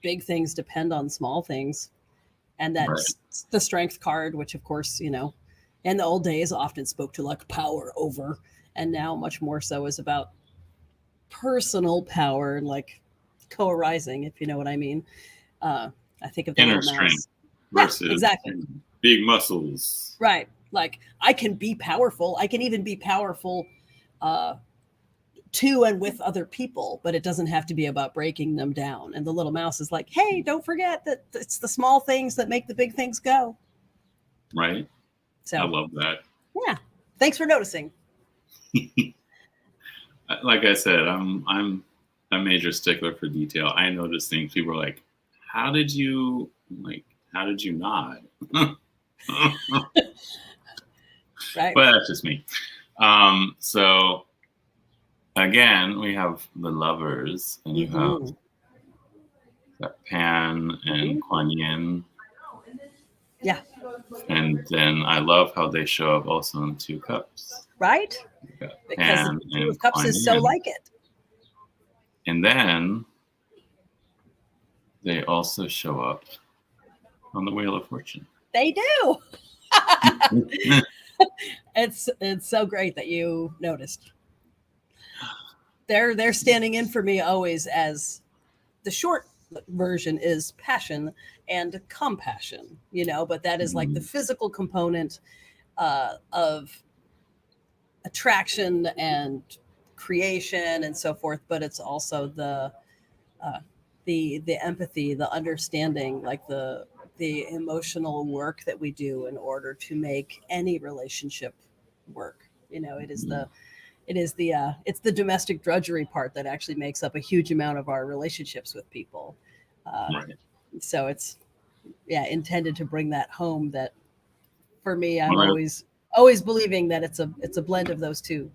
big things depend on small things, and that the strength card, which of course in the old days often spoke to like power over, and now much more so is about personal power and like co-arising, if you know what I mean. I think of the inner little strength mouse. versus Exactly. big muscles. Right. Like I can be powerful. I can even be powerful to and with other people, but it doesn't have to be about breaking them down. And the little mouse is like, hey, don't forget that it's the small things that make the big things go. Right. So I love that. Yeah. Thanks for noticing. Like I said, I'm a major stickler for detail. I notice things. People are like, how did you nod? Right. But that's just me. So again, we have the lovers, and you have that Pan and Kuan Yin. Yeah. And then I love how they show up also in Two Cups. Right? Because Pan Two and Cups Kuan is so Yin. like it. And then they also show up on the Wheel of Fortune. They do. It's so great that you noticed. They're standing in for me always as the short version is passion and compassion, but that is like the physical component of attraction and creation and so forth, but it's also the empathy, the understanding, like the emotional work that we do in order to make any relationship work. It's the domestic drudgery part that actually makes up a huge amount of our relationships with people. Right. So it's intended to bring that home. That for me, I'm always believing that it's a blend of those two.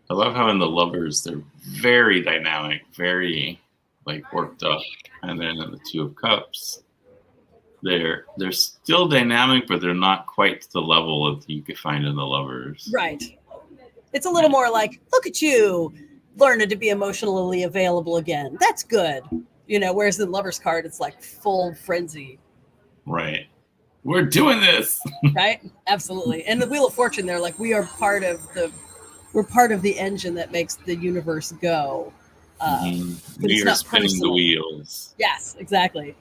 I love how in the lovers they're very dynamic, very like worked up, and then in the Two of Cups, they're still dynamic, but they're not quite to the level that you could find in the lovers. Right. It's a little more like, look at you, learning to be emotionally available again. That's good. Whereas in the Lover's card, it's like full frenzy. Right. We're doing this. Right? Absolutely. And the Wheel of Fortune, they're like, we're part of the engine that makes the universe go. We are spinning the wheels. Yes, exactly.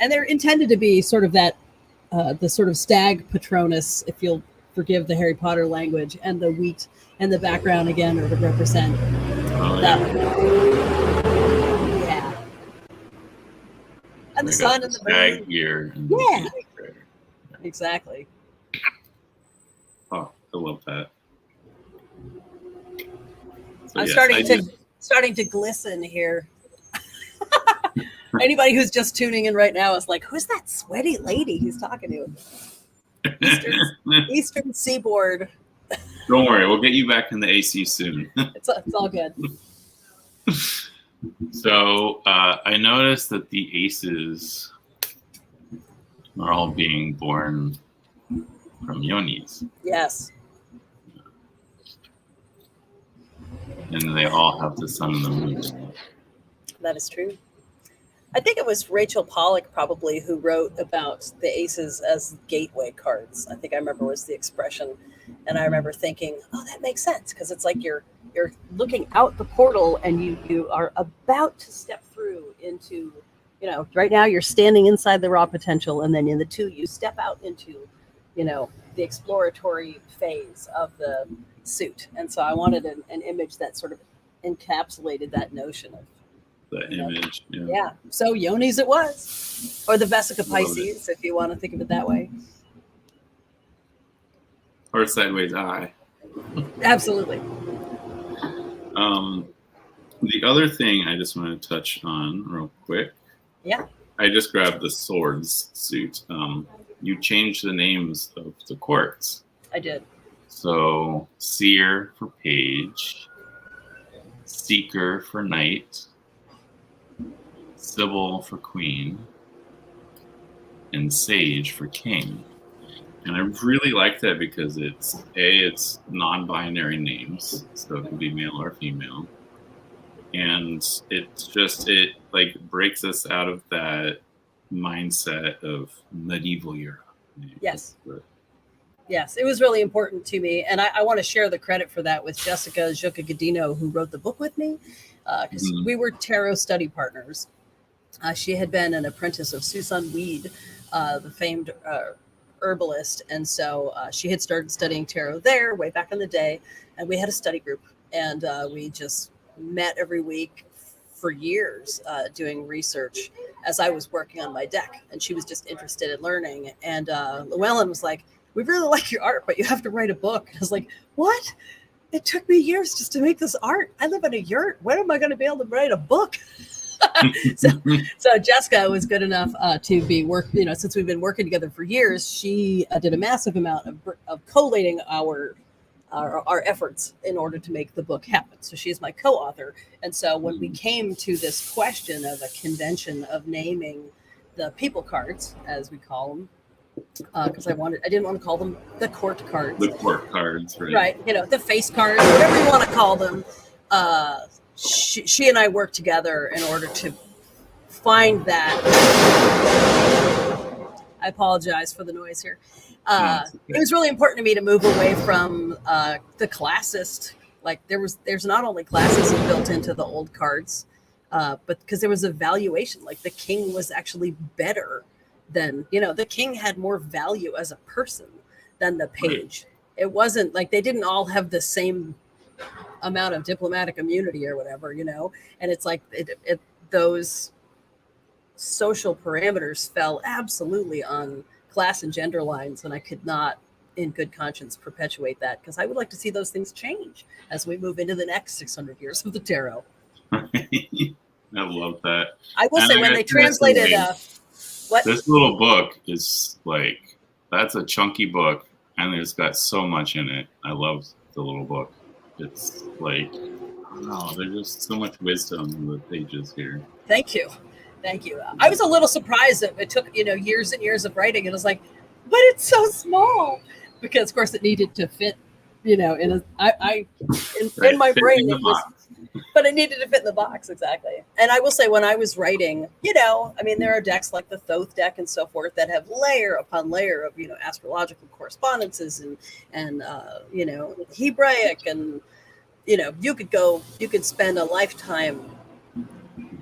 And they're intended to be sort of that, the sort of stag patronus, if you'll forgive the Harry Potter language, and the wheat and the background again are to represent that. Yeah. And the sun and the stag here. Yeah. Exactly. Oh, I love that. So I'm yes, starting to glisten here. Anybody who's just tuning in right now is like, who's that sweaty lady he's talking to? Eastern Seaboard. Don't worry, we'll get you back in the AC soon. It's all good. So I noticed that the aces are all being born from yonis. Yes. And they all have the sun and the moon. That is true. I think it was Rachel Pollack probably who wrote about the aces as gateway cards. I think I remember was the expression. And I remember thinking, oh, that makes sense, because it's like you're looking out the portal and you are about to step through into, right now you're standing inside the raw potential, and then in the two you step out into, the exploratory phase of the suit. And so I wanted an image that sort of encapsulated that notion of the image. Yeah. So yonis it was, or the Vesica Pisces, if you want to think of it that way. Or sideways eye. Absolutely. The other thing I just want to touch on real quick. Yeah. I just grabbed the swords suit. You changed the names of the quartz. I did. So seer for page, seeker for knight, sibyl for queen, and sage for king. And I really like that because it's non-binary names, so it can be male or female. And it like breaks us out of that mindset of medieval Europe. Yes. Yes, it was really important to me. And I want to share the credit for that with Jessica Zhuca-Gadino, who wrote the book with me, because we were tarot study partners. She had been an apprentice of Susan Weed, the famed herbalist. And so she had started studying tarot there way back in the day. And we had a study group. And we just met every week for years doing research as I was working on my deck. And she was just interested in learning. And Llewellyn was like, we really like your art, but you have to write a book. I was like, what? It took me years just to make this art. I live in a yurt. When am I going to be able to write a book? So Jessica was good enough to be since we've been working together for years, she did a massive amount of collating our efforts in order to make the book happen. So she's my co-author. And so when we came to this question of a convention of naming the people cards, as we call them, because I didn't want to call them the court cards. The court cards, right? Right. The face cards, whatever you want to call them. She and I worked together in order to find that. I apologize for the noise here. It was really important to me to move away from the classist. Like there's not only classism built into the old cards, but because there was a valuation. Like the king was actually better than, the king had more value as a person than the page. It wasn't like they didn't all have the same amount of diplomatic immunity or whatever, and it's like those social parameters fell absolutely on class and gender lines, and I could not in good conscience perpetuate that, because I would like to see those things change as we move into the next 600 years of the tarot. I love that. I will say when they translated what this little book is like, that's a chunky book and it's got so much in it. I love the little book. It's like, there's just so much wisdom in the pages here. Thank you. I was a little surprised that it took, years and years of writing. And it was like, but it's so small, because of course it needed to fit, in my brain, but it needed to fit in the box. Exactly. And I will say, when I was writing, there are decks like the Thoth deck and so forth that have layer upon layer of, astrological correspondences and Hebraic, and, you could spend a lifetime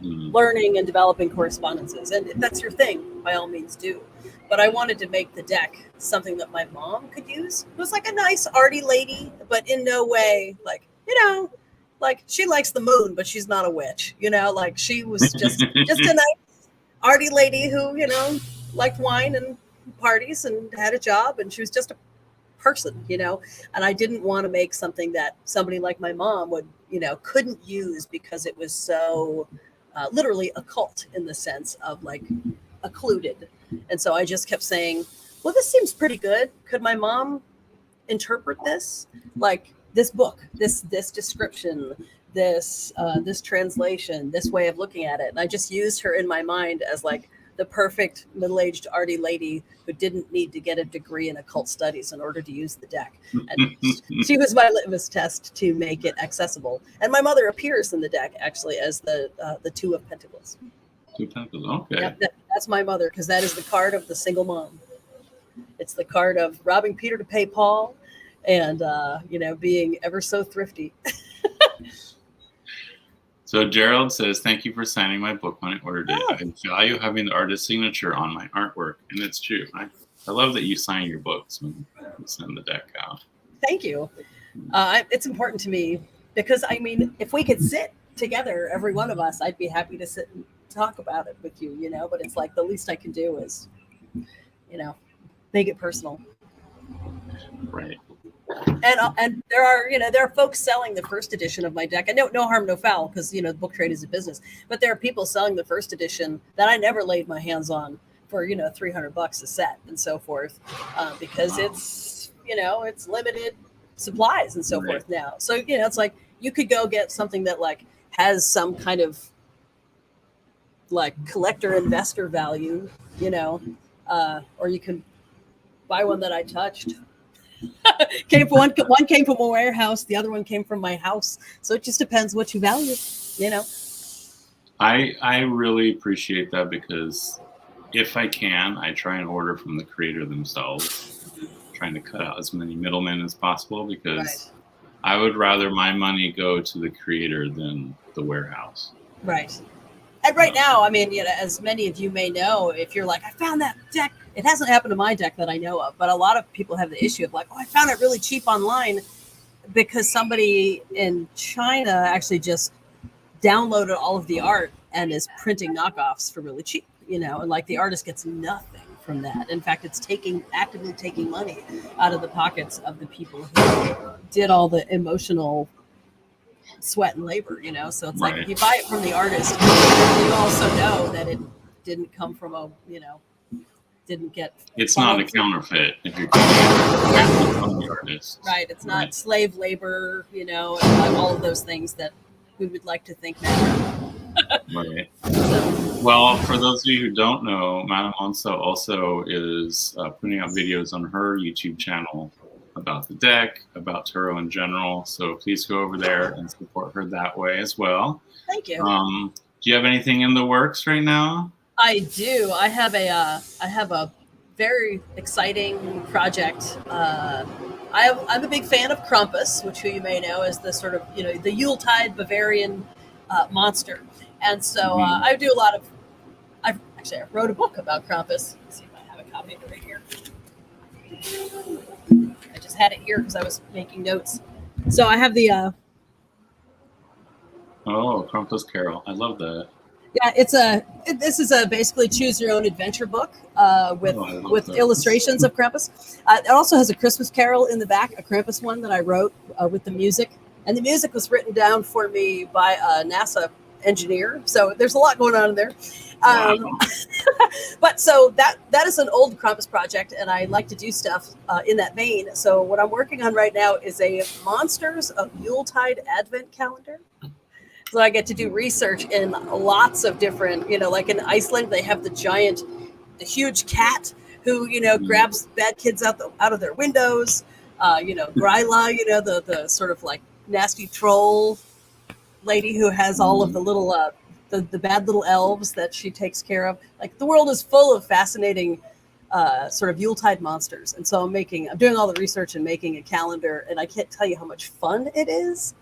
learning and developing correspondences. And if that's your thing, by all means do. But I wanted to make the deck something that my mom could use. It was like a nice arty lady, but in no way like she likes the moon, but she's not a witch. Like she was just a nice arty lady who, liked wine and parties and had a job, and she was just a person, and I didn't want to make something that somebody like my mom would, couldn't use, because it was so literally occult in the sense of like occluded. And so I just kept saying, well, this seems pretty good. Could my mom interpret this? Like this book, this description, this translation, this way of looking at it. And I just used her in my mind as like the perfect middle-aged arty lady who didn't need to get a degree in occult studies in order to use the deck. And she was my litmus test to make it accessible. And my mother appears in the deck actually as the Two of Pentacles. Two of Pentacles, okay. Yeah, that's my mother, because that is the card of the single mom. It's the card of robbing Peter to pay Paul, and being ever so thrifty. So Gerald says, thank you for signing my book when I ordered it. I value having the artist's signature on my artwork. And it's true. I love that you sign your books when you send the deck out. Thank you. It's important to me, because if we could sit together, every one of us, I'd be happy to sit and talk about it with you, but it's like the least I can do is, make it personal. Right. And there are folks selling the first edition of my deck. And no harm, no foul, because the book trade is a business. But there are people selling the first edition that I never laid my hands on for $300 a set and so forth, because it's it's limited supplies and so forth now. So, you know, it's like you could go get something that like has some kind of like collector investor value, you know, or you can buy one that I touched. One came from a warehouse, the other one came from my house. So it just depends what you value, you know. I really appreciate that, because if I can, I try and order from the creator themselves, trying to cut out as many middlemen as possible, because I would rather my money go to the creator than the warehouse. Right. And right now, I mean, you know, as many of you may know, if you're like, I found that deck, it hasn't happened to my deck that I know of, but a lot of people have the issue of like, oh, I found it really cheap online, because somebody in China actually just downloaded all of the art and is printing knockoffs for really cheap, you know, and like the artist gets nothing from that. In fact, it's actively taking money out of the pockets of the people who did all the emotional sweat and labor, you know. So it's like if you buy it from the artist, you also know that it didn't come from a, you know, didn't get. It's not a counterfeit if you're getting it from the artist. Right. It's not slave labor, you know, and all of those things that we would like to think matter. Right. Well, for those of you who don't know, Madam Onça also is putting out videos on her YouTube channel about the deck, about tarot in general. So please go over there and support her that way as well. Thank you. Do you have anything in the works right now? I do. I have a very exciting project. I'm a big fan of Krampus, which who you may know is the sort of, you know, the Yuletide Bavarian monster. And so I do a lot of. I wrote a book about Krampus. Let's see if I have a copy of it right here. I just had it here because I was making notes. So I have the. Oh, Krampus Carol! I love that. Yeah, this is a basically choose your own adventure book with illustrations of Krampus. It also has a Christmas Carol in the back, a Krampus one that I wrote with the music, and the music was written down for me by a NASA engineer. So there's a lot going on in there. But so that is an old Krampus project, and I like to do stuff in that vein. So what I'm working on right now is a Monsters of Yuletide Advent calendar. So I get to do research in lots of different, you know, like in Iceland, they have the huge cat who, you know, grabs bad kids out of their windows. You know, Gryla, you know, the sort of like nasty troll lady who has all of the little, the bad little elves that she takes care of. Like the world is full of fascinating sort of Yuletide monsters. And so I'm doing all the research and making a calendar, and I can't tell you how much fun it is.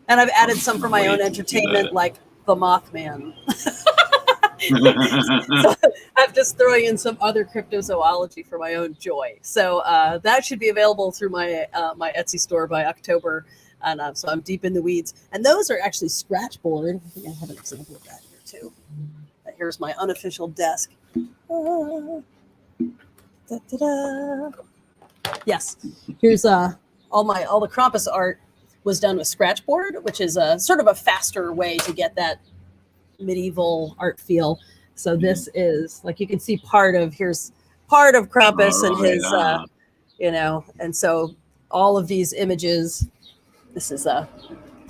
And I've added some for my own entertainment, like the Mothman. So I'm just throwing in some other cryptozoology for my own joy. So that should be available through my my Etsy store by October. And so I'm deep in the weeds. And those are actually scratch board. I think I have an example of that here too. Here's my unofficial desk. Yes, here's all the Krampus art was done with scratch board, which is a sort of a faster way to get that medieval art feel. So this is, like, you can see here's part of Krampus and his, you know, and so all of these images, this is a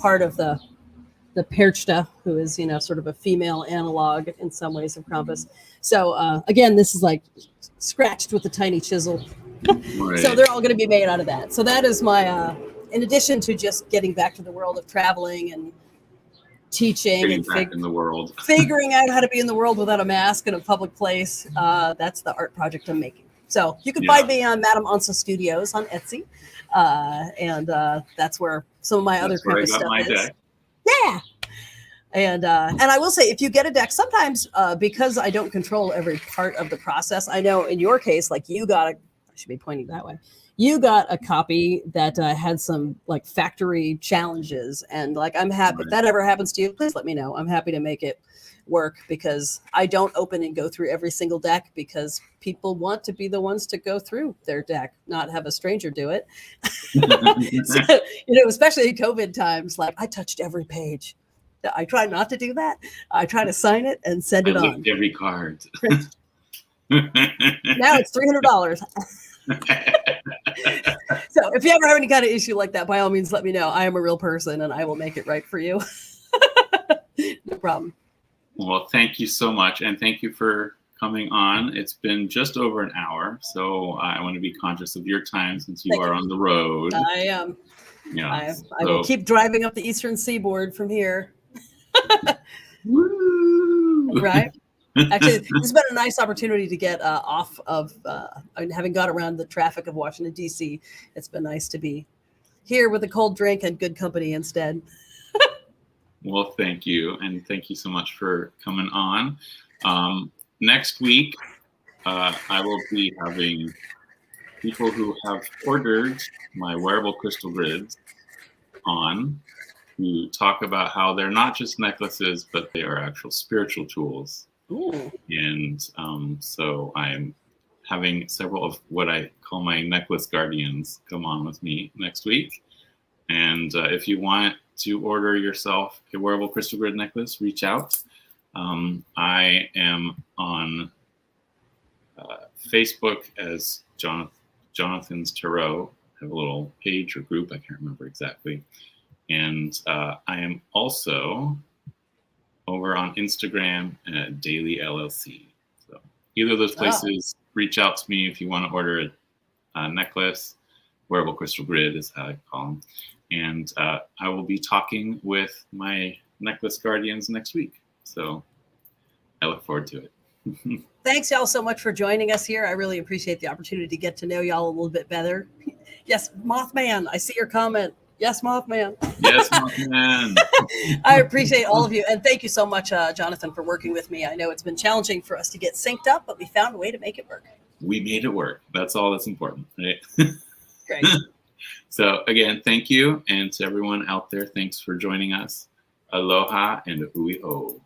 part of the Perchta, who is, you know, sort of a female analog in some ways of Krampus. So again, this is like scratched with a tiny chisel. So they're all going to be made out of that. So that is my, in addition to just getting back to the world of traveling and teaching and in the world, figuring out how to be in the world without a mask in a public place, that's the art project I'm making. So you can find me on Madam Onça Studios on Etsy, and that's where some of my other Krampus stuff is. Deck. Yeah. And I will say, if you get a deck, sometimes because I don't control every part of the process, I know in your case, like I should be pointing that way. You got a copy that had some like factory challenges, and like I'm happy if that ever happens to you, please let me know. I'm happy to make it work, because I don't open and go through every single deck, because people want to be the ones to go through their deck, not have a stranger do it. So, you know, especially in COVID times, like I touched every page. I try not to do that. I try to sign it and send it on. Every card. Now it's $300. So if you ever have any kind of issue like that, by all means, let me know. I am a real person and I will make it right for you. No problem. Well, thank you so much. And thank you for coming on. It's been just over an hour. So I want to be conscious of your time since you are on the road. I am. Yeah. I will keep driving up the Eastern Seaboard from here. Woo! Right. Actually, this has been a nice opportunity to get off of having got around the traffic of Washington, D.C. It's been nice to be here with a cold drink and good company instead. Well, thank you. And thank you so much for coming on. Next week, I will be having people who have ordered my wearable crystal grids on to talk about how they're not just necklaces, but they are actual spiritual tools. Ooh. And so I'm having several of what I call my necklace guardians come on with me next week. And if you want to order yourself a wearable crystal grid necklace, reach out. I am on Facebook as Jonathan's Tarot. I have a little page or group, I can't remember exactly. And I am also over on Instagram at Dailey LLC. So either of those places, reach out to me if you want to order a necklace. Wearable crystal grid is how I call them. And I will be talking with my necklace guardians next week. So I look forward to it. Thanks, y'all, so much for joining us here. I really appreciate the opportunity to get to know y'all a little bit better. Yes, Mothman, I see your comment. Yes, Mothman. Yes, Mothman. I appreciate all of you. And thank you so much, Jonathan, for working with me. I know it's been challenging for us to get synced up, but we found a way to make it work. We made it work. That's all that's important, right? Great. So again, thank you. And to everyone out there, thanks for joining us. Aloha and a hui o.